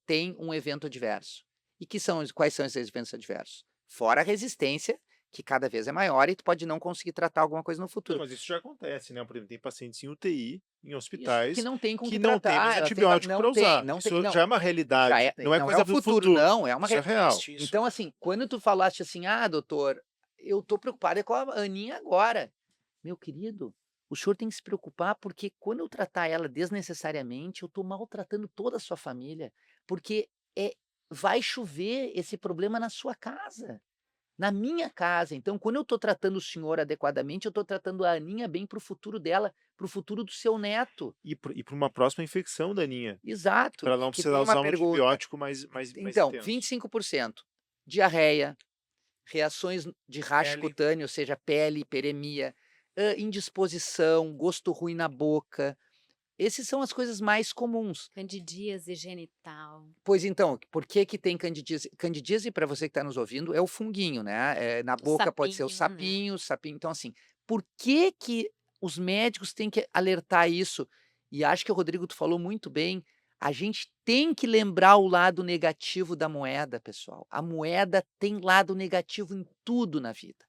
S2: tem um evento adverso. E quais são esses eventos adversos? Fora a resistência, que cada vez é maior e tu pode não conseguir tratar alguma coisa no
S1: Não,
S2: futuro.
S1: mas isso já acontece, né? Por exemplo, tem pacientes em UTI, em
S2: Isso, que
S1: hospitais,
S2: não tem com
S1: que
S2: que
S1: não tem mais
S2: tratar,
S1: antibiótico para usar.
S2: não tem,
S1: Isso já é uma realidade, não é
S2: não é
S1: coisa
S2: o
S1: do
S2: futuro,
S1: futuro.
S2: não, é uma
S1: Isso é real.
S4: Existe isso.
S2: Então, assim, quando tu falaste assim, doutor, eu tô preocupado com a Aninha agora. Meu querido, o senhor tem que se preocupar porque quando eu tratar ela desnecessariamente, eu tô maltratando toda a sua família, porque vai chover esse problema na sua casa, na minha casa. Então, quando eu tô tratando o senhor adequadamente, eu tô tratando a Aninha bem pro futuro dela, pro futuro do seu neto.
S1: E para uma próxima infecção, Daninha,
S2: Exato.
S1: para ela não
S2: Que
S1: precisar
S2: tem uma
S1: usar um
S2: pergunta.
S1: antibiótico mais
S2: Então,
S1: intenso.
S2: 25%. Diarreia, reações de rash
S4: Pele.
S2: cutâneo, ou seja, pele, hiperemia, indisposição, gosto ruim na boca. Esses são as coisas mais comuns.
S3: Candidíase genital.
S2: Pois então, por que que tem candidíase? Candidíase, para você que está nos ouvindo, é o funguinho, né? Na
S3: O
S2: boca pode ser o
S3: sapinho, né?
S2: sapinho. Então, assim, por que que os médicos têm que alertar isso? E acho que o Rodrigo, tu falou muito bem. A gente tem que lembrar o lado negativo da moeda, pessoal. A moeda tem lado negativo em tudo na vida.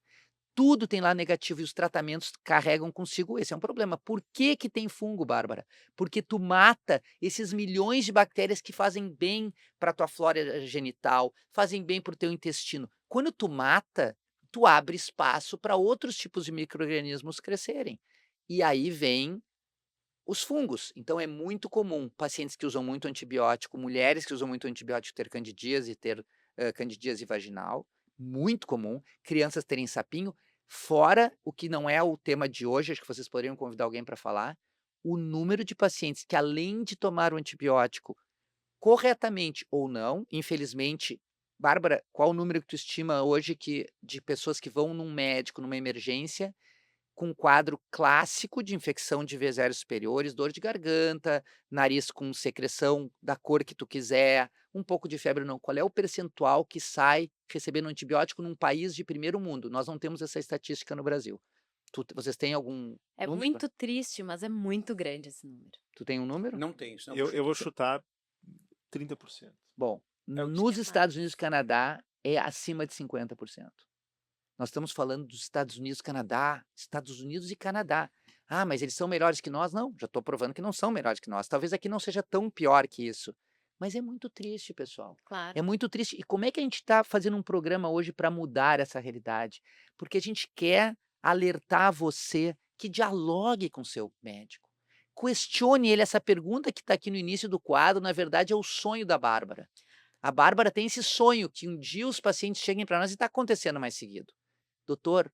S2: Tudo tem lado negativo e os tratamentos carregam consigo esse é um problema. Por que que tem fungo, Bárbara? Porque tu mata esses milhões de bactérias que fazem bem para tua flora genital, fazem bem para o teu intestino. Quando tu mata, tu abre espaço para outros tipos de micro-organismos crescerem. E aí vem os fungos. Então é muito comum pacientes que usam muito antibiótico, mulheres que usam muito antibiótico ter candidíase, ter candidíase vaginal, muito comum, crianças terem sapinho, fora o que não é o tema de hoje, acho que vocês poderiam convidar alguém para falar, o número de pacientes que além de tomar o antibiótico corretamente ou não, infelizmente, Bárbara, qual o número que tu estima hoje que de pessoas que vão num médico, numa emergência, com um quadro clássico de infecção de vias aéreas superiores, dor de garganta, nariz com secreção da cor que tu quiser, um pouco de febre não. Qual é o percentual que sai recebendo antibiótico num país de primeiro mundo? Nós não temos essa estatística no Brasil. Vocês têm algum
S3: É
S2: número?
S3: muito triste, mas é muito grande esse número.
S2: Tu tem um número?
S4: Não tem isso. Não,
S1: Eu vou chutar 30%.
S2: Bom,
S4: É o que
S2: nos
S3: É
S2: Estados
S3: mais.
S2: Unidos e Canadá é acima de 50%. Nós estamos falando dos Estados Unidos, Canadá, Estados Unidos e Canadá. Ah, mas eles são melhores que nós? Não, já estou provando que não são melhores que nós. Talvez aqui não seja tão pior que isso. Mas é muito triste, pessoal.
S3: Claro.
S2: É muito triste. E como é que a gente está fazendo um programa hoje para mudar essa realidade? Porque a gente quer alertar você que dialogue com seu médico. Questione ele. Essa pergunta que está aqui no início do quadro, na verdade, é o sonho da Bárbara. A Bárbara tem esse sonho que um dia os pacientes cheguem para nós e está acontecendo mais seguido. Doutor,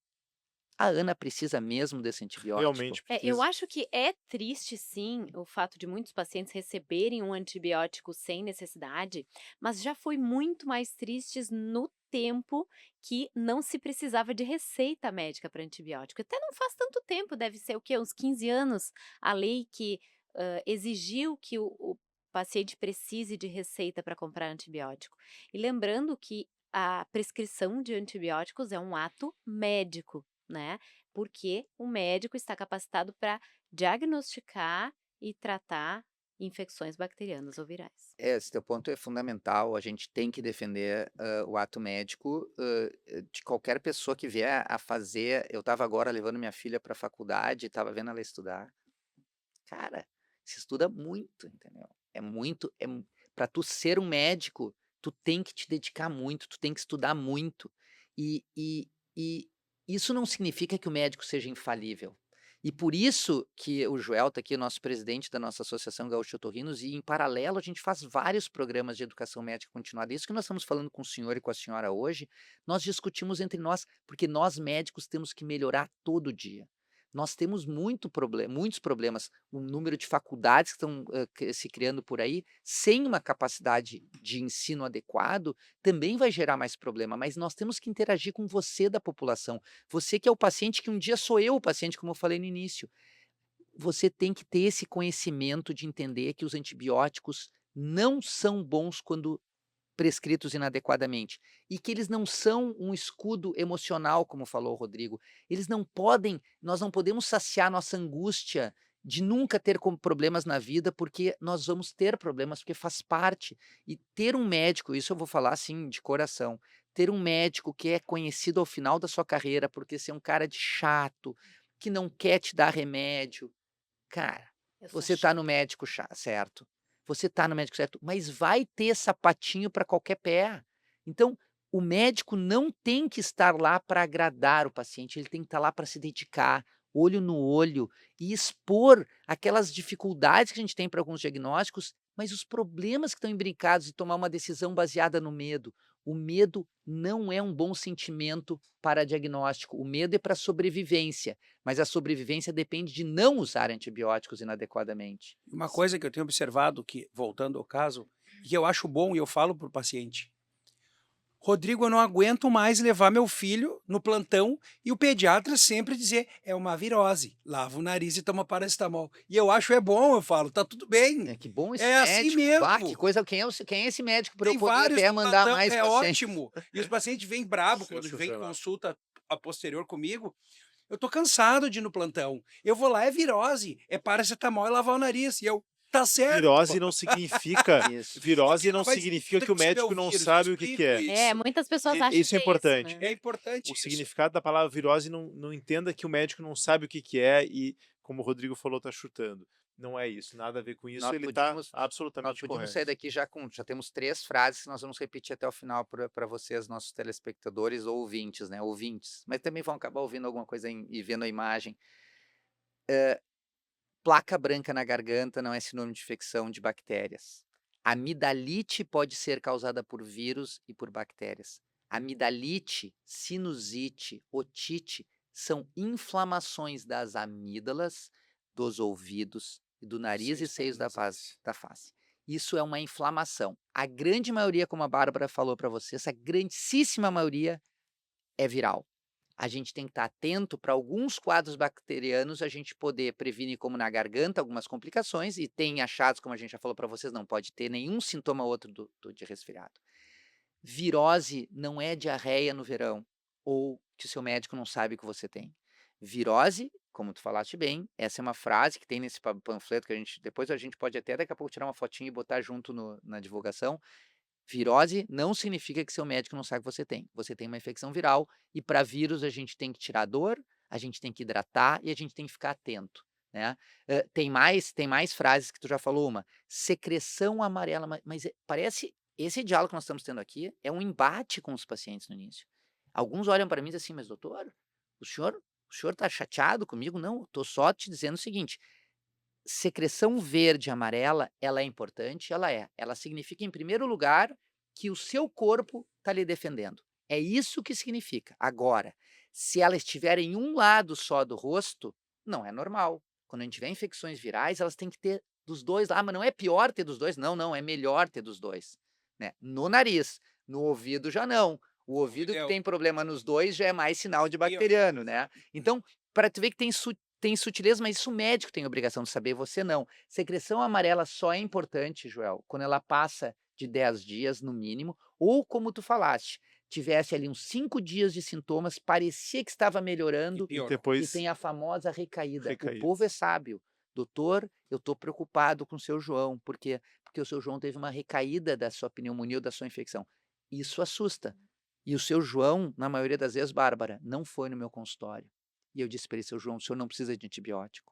S2: a Ana precisa mesmo desse antibiótico?
S1: Realmente
S3: Eu
S1: precisa.
S3: acho que é triste, sim, o fato de muitos pacientes receberem um antibiótico sem necessidade, mas já foi muito mais tristes no tempo que não se precisava de receita médica para antibiótico. Até não faz tanto tempo, deve ser o quê? Uns 15 anos, a lei que exigiu que o paciente precise de receita para comprar antibiótico. E lembrando que a prescrição de antibióticos é um ato médico, né? Porque o médico está capacitado para diagnosticar e tratar infecções bacterianas ou virais.
S2: Esse teu ponto é fundamental. A gente tem que defender o ato médico de qualquer pessoa que vier a fazer. Eu estava agora levando minha filha para a faculdade, estava vendo ela estudar. Cara, se estuda muito, entendeu? É muito. Para tu ser um médico, tu tem que te dedicar muito, tu tem que estudar muito. E isso não significa que o médico seja infalível. E por isso que o Joel está aqui, o nosso presidente da nossa Associação Gaúcho Otorrinos, e em paralelo a gente faz vários programas de educação médica continuada. Isso que nós estamos falando com o senhor e com a senhora hoje, nós discutimos entre nós, porque nós médicos temos que melhorar todo dia. Nós temos muitos problemas, o número de faculdades que estão se criando por aí, sem uma capacidade de ensino adequado, também vai gerar mais problema, mas nós temos que interagir com você da população. Você que é o paciente, que um dia sou eu o paciente, como eu falei no início. Você tem que ter esse conhecimento de entender que os antibióticos não são bons quando prescritos inadequadamente e que eles não são um escudo emocional, como falou o Rodrigo. Nós não podemos saciar nossa angústia de nunca ter problemas na vida, porque nós vamos ter problemas, porque faz parte. E ter um médico, isso eu vou falar assim de coração, ter um médico que é conhecido ao final da sua carreira porque ser um cara de chato, que não quer te dar remédio, cara,
S3: Eu sou
S2: você tá no
S3: chata.
S2: médico certo. Você tá no médico certo, mas vai ter sapatinho para qualquer pé. Então, o médico não tem que estar lá para agradar o paciente, ele tem que estar lá para se dedicar, olho no olho, e expor aquelas dificuldades que a gente tem para alguns diagnósticos, mas os problemas que estão imbricados e tomar uma decisão baseada no medo. O medo não é um bom sentimento para diagnóstico, o medo é para sobrevivência, mas a sobrevivência depende de não usar antibióticos inadequadamente.
S4: Uma coisa que eu tenho observado, que voltando ao caso, que eu acho bom e eu falo para o paciente: Rodrigo, eu não aguento mais levar meu filho no plantão e o pediatra sempre dizer, é uma virose, lava o nariz e toma paracetamol. E eu acho é bom, eu falo, tá tudo bem,
S2: Que bom esse
S4: é assim
S2: médico. Bah, que
S4: mesmo.
S2: coisa. Quem é esse médico para eu
S4: Tem
S2: poder
S4: vários
S2: até
S4: no
S2: mandar
S4: plantão,
S2: mais
S4: é
S2: pacientes?
S4: ótimo. E os pacientes vêm brabo quando vem
S1: Sensacional.
S4: consulta a posterior comigo. Eu tô cansado de ir no plantão. Eu vou lá, é virose, é paracetamol e lavar o nariz. E eu, tá certo.
S1: Virose não significa
S2: Isso.
S1: virose não
S4: Mas
S1: significa
S4: tu
S1: que o
S4: tem saber
S1: médico não
S4: vírus, eu
S1: sabe o que
S4: explico
S1: é.
S3: É,
S4: isso.
S3: muitas pessoas
S1: E
S3: acham
S1: isso é
S3: que é
S1: importante.
S3: né?
S4: É importante
S1: O
S4: isso.
S1: significado da palavra virose não entenda que o médico não sabe o que é e, como o Rodrigo falou, tá chutando. Não é isso, nada a ver com isso,
S2: Nós
S1: ele tá
S2: nós
S1: absolutamente
S2: podíamos sair
S1: correto.
S2: daqui já temos 3 frases que nós vamos repetir até o final para vocês, nossos telespectadores ou ouvintes, né? Ouvintes, mas também vão acabar ouvindo alguma coisa e vendo a imagem. Placa branca na garganta não é sinônimo de infecção de bactérias. Amidalite pode ser causada por vírus e por bactérias. Amidalite, sinusite, otite são inflamações das amígdalas, dos ouvidos, e do nariz e
S4: Seis
S2: seios da
S4: paranasais.
S2: face. Isso é uma inflamação. A grande maioria, como a Bárbara falou para você, essa grandíssima maioria é viral. A gente tem que estar atento para alguns quadros bacterianos, a gente poder prevenir, como na garganta, algumas complicações, e tem achados, como a gente já falou para vocês, não pode ter nenhum sintoma ou outro de resfriado. Virose não é diarreia no verão, ou que o seu médico não sabe que você tem. Virose, como tu falaste bem, essa é uma frase que tem nesse panfleto que depois a gente pode até daqui a pouco tirar uma fotinha e botar junto na divulgação. Virose não significa que seu médico não sabe que você tem. Você tem uma infecção viral e para vírus a gente tem que tirar a dor, a gente tem que hidratar e a gente tem que ficar atento, né? Tem mais frases que tu já falou uma. Secreção amarela, mas parece esse diálogo que nós estamos tendo aqui é um embate com os pacientes no início. Alguns olham para mim e dizem assim, mas doutor, o senhor está chateado comigo? Não, estou só te dizendo o seguinte, secreção verde e amarela, ela é importante? Ela é. Ela significa, em primeiro lugar, que o seu corpo está lhe defendendo. É isso que significa. Agora, se ela estiver em um lado só do rosto, não é normal. Quando a gente tiver infecções virais, elas têm que ter dos dois lá. Mas não é pior ter dos dois? Não, não, é melhor ter dos dois. Né? No nariz, no ouvido já não. O ouvido que tem problema nos dois já é mais sinal de bacteriano, né? Então, para tu ver que tem sutileza, mas isso o médico tem obrigação de saber, você não. Secreção amarela só é importante, Joel, quando ela passa de 10 dias no mínimo, ou como tu falaste, tivesse ali uns 5 dias de sintomas, parecia que estava melhorando
S1: E
S2: e
S1: depois
S2: tem a famosa recaída. O
S1: recaída.
S2: povo é sábio. Doutor, eu estou preocupado com o seu João, porque o seu João teve uma recaída da sua pneumonia ou da sua infecção. Isso assusta. E o seu João, na maioria das vezes, Bárbara, não foi no meu consultório. E eu disse para ele, seu João, o senhor não precisa de antibiótico.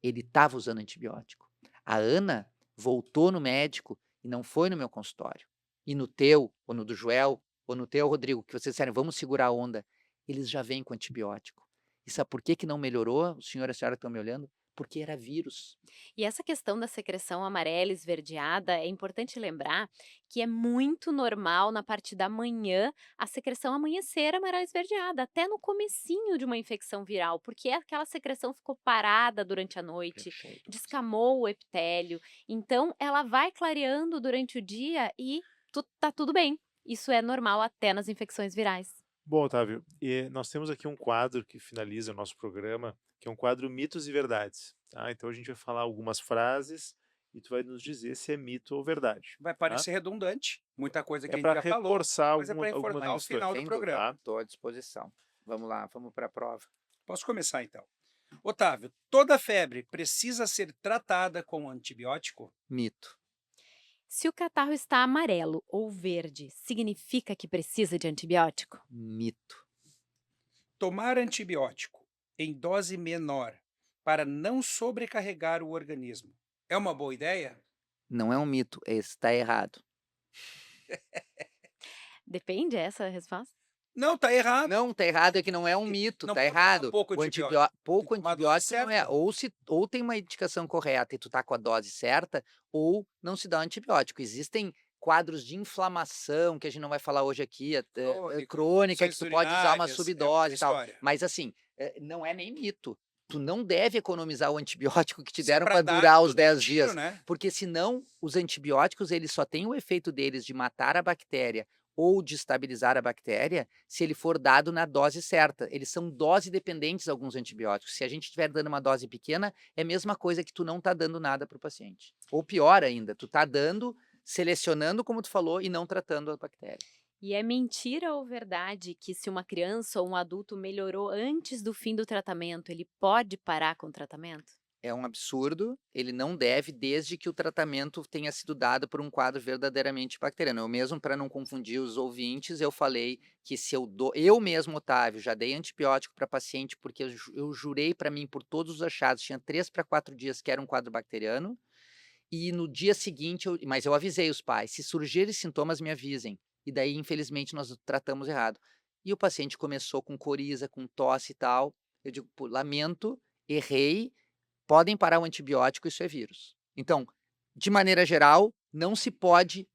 S2: Ele estava usando antibiótico. A Ana voltou no médico e não foi no meu consultório. E no teu, ou no do Joel, ou no teu, Rodrigo, que vocês disseram, vamos segurar a onda, eles já vêm com antibiótico. E sabe por que não melhorou? O senhor e a senhora estão me olhando? Porque era vírus.
S3: E essa questão da secreção amarela esverdeada, é importante lembrar que é muito normal na parte da manhã a secreção amanhecer amarela esverdeada, até no comecinho de uma infecção viral, porque aquela secreção ficou parada durante a noite,
S2: Perfeito.
S3: descamou o epitélio, então ela vai clareando durante o dia e tá tudo bem. Isso é normal até nas infecções virais.
S1: Bom, Otávio, nós temos aqui um quadro que finaliza o nosso programa, que é um quadro mitos e verdades, tá? Então a gente vai falar algumas frases e tu vai nos dizer se é mito ou verdade,
S4: Vai
S1: tá?
S4: parecer redundante, muita coisa que
S1: É
S4: a gente
S1: para
S4: já falou,
S1: reforçar
S4: mas é para
S1: algumas
S4: informar o
S1: questões,
S4: final do
S2: Sem dúvida,
S4: programa.
S1: tá?
S2: estou à disposição. Vamos lá, vamos para a prova.
S4: Posso começar então? Otávio, toda febre precisa ser tratada com antibiótico?
S2: Mito.
S3: Se o catarro está amarelo ou verde, significa que precisa de antibiótico?
S2: Mito.
S4: Tomar antibiótico em dose menor para não sobrecarregar o organismo é uma boa ideia?
S2: Não é um mito, está errado.
S3: Depende essa resposta?
S4: Não, tá errado.
S2: Não, tá errado, é que não é um mito,
S4: Não
S2: tá
S4: pode tomar
S2: errado.
S4: pouco
S2: O
S4: antibiótico.
S2: pouco
S4: Tem que tomar a dose
S2: antibiótico não é,
S4: certa.
S2: ou tem uma indicação correta e tu tá com a dose certa, ou não se dá o antibiótico. Existem quadros de inflamação, que a gente não vai falar hoje aqui, crônica, que tu pode usar uma
S4: Urinárias,
S2: subdose e tal.
S4: história.
S2: Mas assim, não é nem mito. Tu não deve economizar o antibiótico que te
S4: Se é
S2: deram
S4: pra
S2: para
S4: dar,
S2: durar os
S4: tu dá um
S2: 10
S4: tiro,
S2: dias.
S4: né?
S2: Porque senão, os antibióticos, eles só têm o efeito deles de matar a bactéria ou de estabilizar a bactéria se ele for dado na dose certa. Eles são dose dependentes, alguns antibióticos. Se a gente estiver dando uma dose pequena, é a mesma coisa que tu não está dando nada para o paciente. Ou pior ainda, tu está dando, selecionando, como tu falou, e não tratando a bactéria.
S3: E é mentira ou verdade que se uma criança ou um adulto melhorou antes do fim do tratamento, ele pode parar com o tratamento?
S2: É um absurdo, ele não deve, desde que o tratamento tenha sido dado por um quadro verdadeiramente bacteriano. Eu mesmo, para não confundir os ouvintes, eu falei que se eu mesmo, Otávio, já dei antibiótico para paciente, porque eu jurei para mim, por todos os achados, tinha 3 para 4 dias que era um quadro bacteriano, e no dia seguinte, mas eu avisei os pais, se surgirem sintomas, me avisem. E daí, infelizmente, nós tratamos errado. E o paciente começou com coriza, com tosse e tal. Eu digo, pô, lamento, errei, podem parar o antibiótico, isso é vírus. Então, de maneira geral, não se pode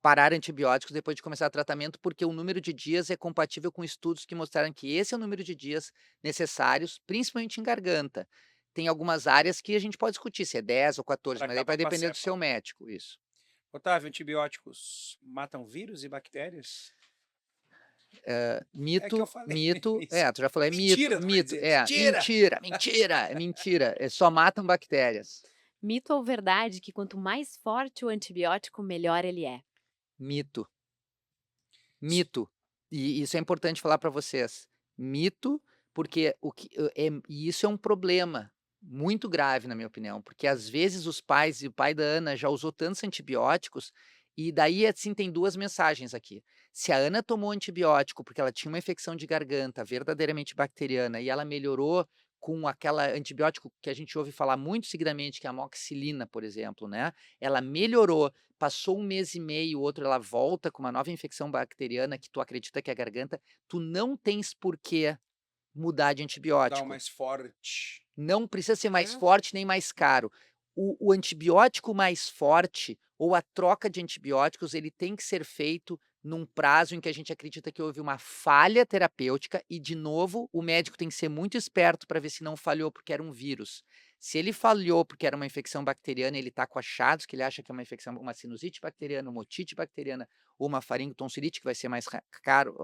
S2: parar antibióticos depois de começar o tratamento, porque o número de dias é compatível com estudos que mostraram que esse é o número de dias necessários, principalmente em garganta. Tem algumas áreas que a gente pode discutir se é 10 ou 14,
S4: Para
S2: mas aí
S4: acabar
S2: vai
S4: com a
S2: depender do
S4: cepa.
S2: seu médico, isso.
S4: Otávio, antibióticos matam vírus e bactérias? É que eu
S2: Mito,
S4: falei no
S2: mito,
S4: início.
S2: tu já falou, é
S4: Mentira, tu vai
S2: mito,
S4: dizer. Mentira!
S2: mentira, só matam bactérias.
S3: Mito ou verdade que quanto mais forte o antibiótico, melhor ele é?
S2: Mito. Mito. E isso é importante falar para vocês. Mito, porque e isso é um problema muito grave, na minha opinião, porque às vezes os pais, e o pai da Ana já usou tantos antibióticos, e daí assim tem duas mensagens aqui. Se a Ana tomou antibiótico porque ela tinha uma infecção de garganta verdadeiramente bacteriana e ela melhorou com aquela antibiótico que a gente ouve falar muito seguidamente, que é a amoxicilina, por exemplo, né? Ela melhorou. Passou 1 mês e meio, outro, ela volta com uma nova infecção bacteriana que tu acredita que é a garganta, tu não tens por que mudar de
S4: Dá o
S2: antibiótico.
S4: mais forte.
S2: Não precisa ser mais
S4: É.
S2: forte nem mais caro. O antibiótico mais forte ou a troca de antibióticos, ele tem que ser feito num prazo em que a gente acredita que houve uma falha terapêutica e, de novo, o médico tem que ser muito esperto para ver se não falhou porque era um vírus. Se ele falhou porque era uma infecção bacteriana, ele está com achados que ele acha que é uma infecção, uma sinusite bacteriana, uma otite bacteriana ou uma faringotonsilite, que vai ser mais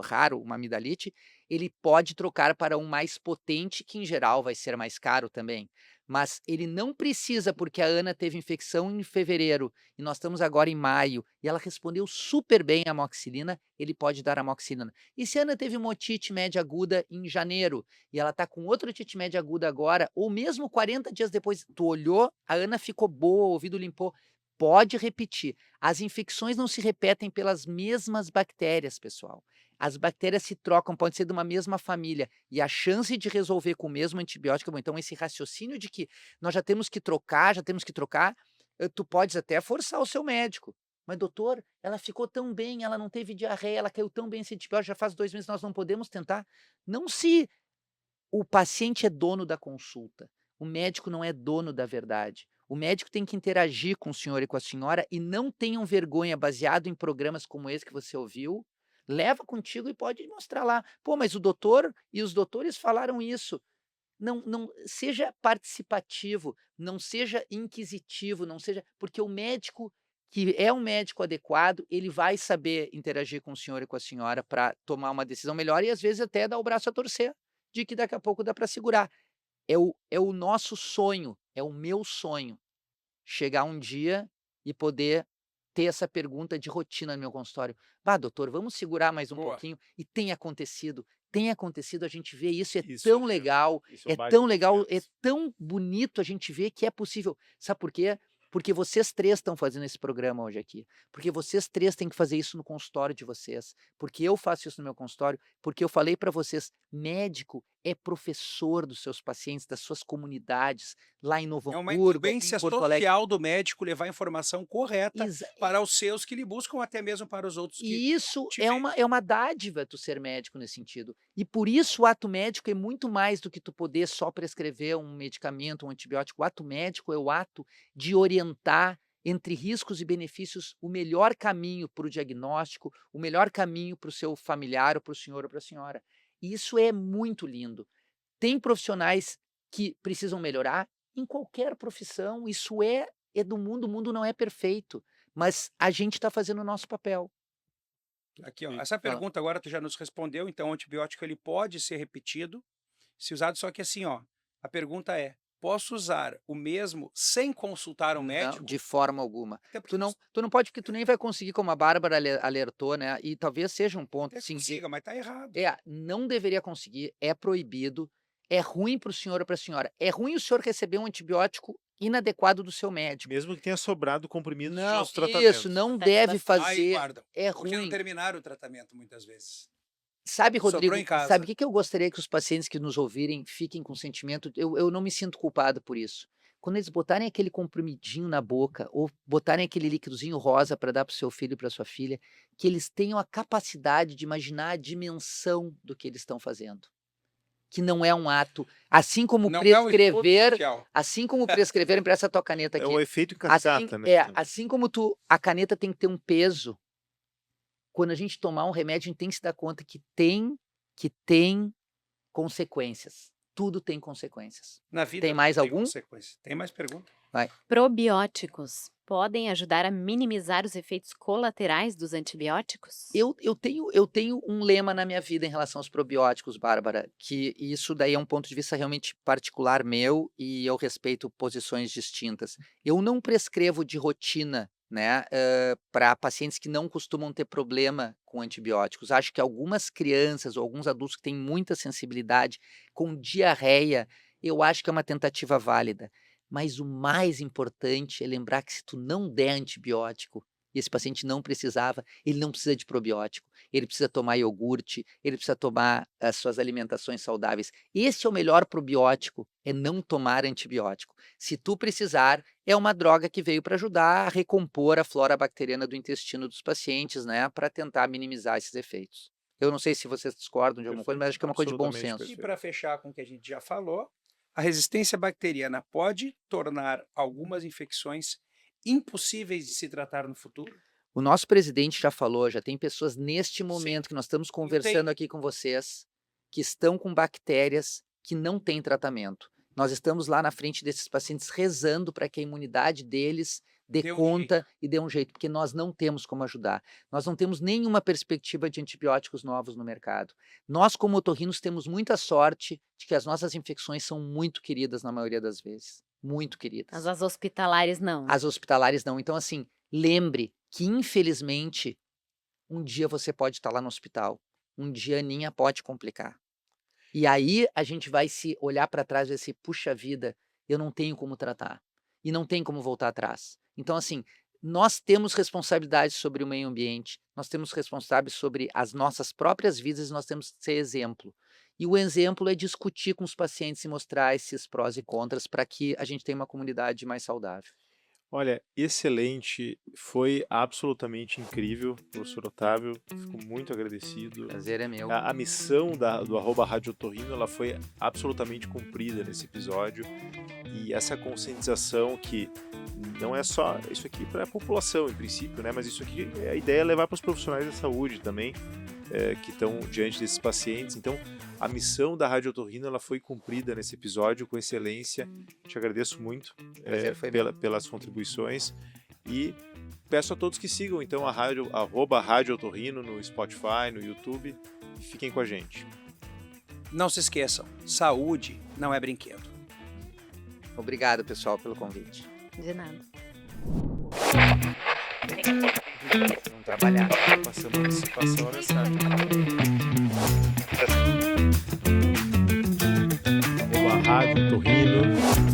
S2: raro, uma amidalite, ele pode trocar para um mais potente, que em geral vai ser mais caro também. Mas ele não precisa, porque a Ana teve infecção em fevereiro e nós estamos agora em maio e ela respondeu super bem à amoxicilina, ele pode dar amoxicilina. E se a Ana teve uma otite média aguda em janeiro e ela está com outra otite média aguda agora, ou mesmo 40 dias depois, tu olhou, a Ana ficou boa, o ouvido limpou, pode repetir. As infecções não se repetem pelas mesmas bactérias, pessoal. As bactérias se trocam, pode ser de uma mesma família, e a chance de resolver com o mesmo antibiótico, bom, então esse raciocínio de que nós já temos que trocar, tu podes até forçar o seu médico. Mas, doutor, ela ficou tão bem, ela não teve diarreia, ela caiu tão bem esse antibiótico, já faz 2 meses, nós não podemos tentar. Não se o paciente é dono da consulta, o médico não é dono da verdade. O médico tem que interagir com o senhor e com a senhora e não tenham vergonha, baseado em programas como esse que você ouviu, leva contigo e pode mostrar lá. Pô, mas o doutor e os doutores falaram isso. Não seja participativo, não seja inquisitivo, não seja, porque o médico que é um médico adequado, ele vai saber interagir com o senhor e com a senhora para tomar uma decisão melhor e às vezes até dar o braço a torcer, de que daqui a pouco dá para segurar. É o nosso sonho, é o meu sonho, chegar um dia e poder ter essa pergunta de rotina no meu consultório. "Bah, doutor, vamos segurar mais um
S4: Boa.
S2: pouquinho", e tem acontecido, a gente vê isso,
S1: Isso é um
S2: é
S1: baita
S2: tão legal, é
S1: confiança.
S2: tão bonito a gente ver que é possível. Sabe por quê? Porque vocês 3 estão fazendo esse programa hoje aqui, porque vocês 3 têm que fazer isso no consultório de vocês, porque eu faço isso no meu consultório, porque eu falei para vocês, médico é professor dos seus pacientes, das suas comunidades, lá em Novo
S4: É uma
S2: Hamburgo, aqui em
S4: incumbência
S2: Porto Alegre.
S4: social do médico levar a informação correta
S2: Exa
S4: para os seus que lhe buscam, até mesmo para os outros que
S2: E isso
S4: te
S2: é
S4: veem.
S2: uma dádiva, tu ser médico nesse sentido. E por isso o ato médico é muito mais do que tu poder só prescrever um medicamento, um antibiótico. O ato médico é o ato de orientar entre riscos e benefícios o melhor caminho para o diagnóstico, o melhor caminho para o seu familiar ou para o senhor ou para a senhora. E isso é muito lindo. Tem profissionais que precisam melhorar em qualquer profissão, isso é do mundo, o mundo não é perfeito, mas a gente está fazendo o nosso papel.
S4: Aqui, ó.
S1: E-
S4: Essa pergunta agora tu já nos respondeu, então o antibiótico ele pode ser repetido, se usado, só que assim, ó, a pergunta é, posso usar o mesmo sem consultar um
S2: Não,
S4: médico?
S2: de forma alguma.
S4: Até porque
S2: Tu não pode, porque tu nem vai conseguir, como a Bárbara alertou, né? E talvez seja um ponto,
S4: até
S2: sim,
S4: consiga, mas tá errado.
S2: não deveria conseguir, é proibido, é ruim para o senhor ou para a senhora. É ruim o senhor receber um antibiótico inadequado do seu médico.
S1: Mesmo que tenha sobrado comprimidos de
S2: Não,
S1: outros tratamentos.
S2: isso, não
S3: Tá
S2: deve
S3: bastante.
S4: Aí
S2: fazer,
S4: guardam,
S2: é
S4: porque não
S2: ruim.
S4: terminaram o tratamento muitas vezes.
S2: Sabe,
S4: Sobrou
S2: Rodrigo,
S4: em casa.
S2: sabe o que que eu gostaria que os pacientes que nos ouvirem fiquem com sentimento? Eu não me sinto culpado por isso. Quando eles botarem aquele comprimidinho na boca ou botarem aquele líquidozinho rosa para dar para o seu filho e para sua filha, que eles tenham a capacidade de imaginar a dimensão do que eles estão fazendo. Que não é um ato, assim como
S4: Não é um escudo
S2: prescrever,
S4: social.
S2: assim como prescrever, empresta a tua caneta
S1: É
S2: aqui.
S1: o efeito
S2: Assim,
S1: cascata, né?
S2: assim como a caneta tem que ter um peso, quando a gente tomar um remédio, a gente tem que se dar conta que tem consequências. Tudo tem consequências.
S4: Na vida
S2: Tem mais
S4: tem
S2: algum?
S4: consequência. Tem mais pergunta?
S3: Probióticos podem ajudar a minimizar os efeitos colaterais dos antibióticos?
S2: Eu tenho um lema na minha vida em relação aos probióticos, Bárbara, que isso daí é um ponto de vista realmente particular meu e eu respeito posições distintas. Eu não prescrevo de rotina, né, para pacientes que não costumam ter problema com antibióticos. Acho que algumas crianças ou alguns adultos que têm muita sensibilidade com diarreia, eu acho que é uma tentativa válida. Mas o mais importante é lembrar que se tu não der antibiótico, e esse paciente não precisava, ele não precisa de probiótico, ele precisa tomar iogurte, ele precisa tomar as suas alimentações saudáveis. Esse é o melhor probiótico, é não tomar antibiótico. Se tu precisar, é uma droga que veio para ajudar a recompor a flora bacteriana do intestino dos pacientes, né, para tentar minimizar esses efeitos. Eu não sei se vocês discordam de alguma coisa, mas acho que é uma coisa de bom
S1: Absolutamente
S2: senso.
S4: E
S1: perfeito.
S4: para fechar com o que a gente já falou, a resistência bacteriana pode tornar algumas infecções impossíveis de se tratar no futuro?
S2: O nosso presidente já falou, já tem pessoas neste momento que nós estamos conversando aqui com vocês, que estão com bactérias que não têm tratamento. Nós estamos lá na frente desses pacientes rezando para que a imunidade deles dê
S4: Dê um
S2: conta e dê um jeito, porque nós não temos como ajudar. Nós não temos nenhuma perspectiva de antibióticos novos no mercado. Nós, como otorrinos, temos muita sorte de que as nossas infecções são muito queridas na maioria das vezes. Muito queridas.
S3: As hospitalares não.
S2: As hospitalares não. Então, assim, lembre que, infelizmente, um dia você pode estar lá no hospital. Um dia a Aninha pode complicar. E aí a gente vai se olhar para trás e vai dizer, puxa vida, eu não tenho como tratar. E não tem como voltar atrás. Então, assim, nós temos responsabilidade sobre o meio ambiente, nós temos responsabilidade sobre as nossas próprias vidas e nós temos que ser exemplo. E o exemplo é discutir com os pacientes e mostrar esses prós e contras para que a gente tenha uma comunidade mais saudável.
S1: Olha, excelente, foi absolutamente incrível, professor Otávio, fico muito agradecido.
S2: Prazer é meu.
S1: A missão do @Rádio Otorrino, ela foi absolutamente cumprida nesse episódio, e essa conscientização que não é só isso aqui para a população, em princípio, né, mas isso aqui, a ideia é levar para os profissionais da saúde também, que estão diante desses pacientes. Então, a missão da Rádio Otorrino, ela foi cumprida nesse episódio com excelência. Te agradeço muito
S2: Prazer foi meu.
S1: pelas contribuições e peço a todos que sigam então a rádio @Rádio Otorrino no Spotify, no YouTube, e fiquem com a gente.
S4: Não se esqueçam, saúde não é brinquedo.
S2: Obrigado, pessoal, pelo convite.
S3: De nada.
S2: Vamos trabalhar.
S1: Passando a antecipação a mensagem. @Rádio Otorrino.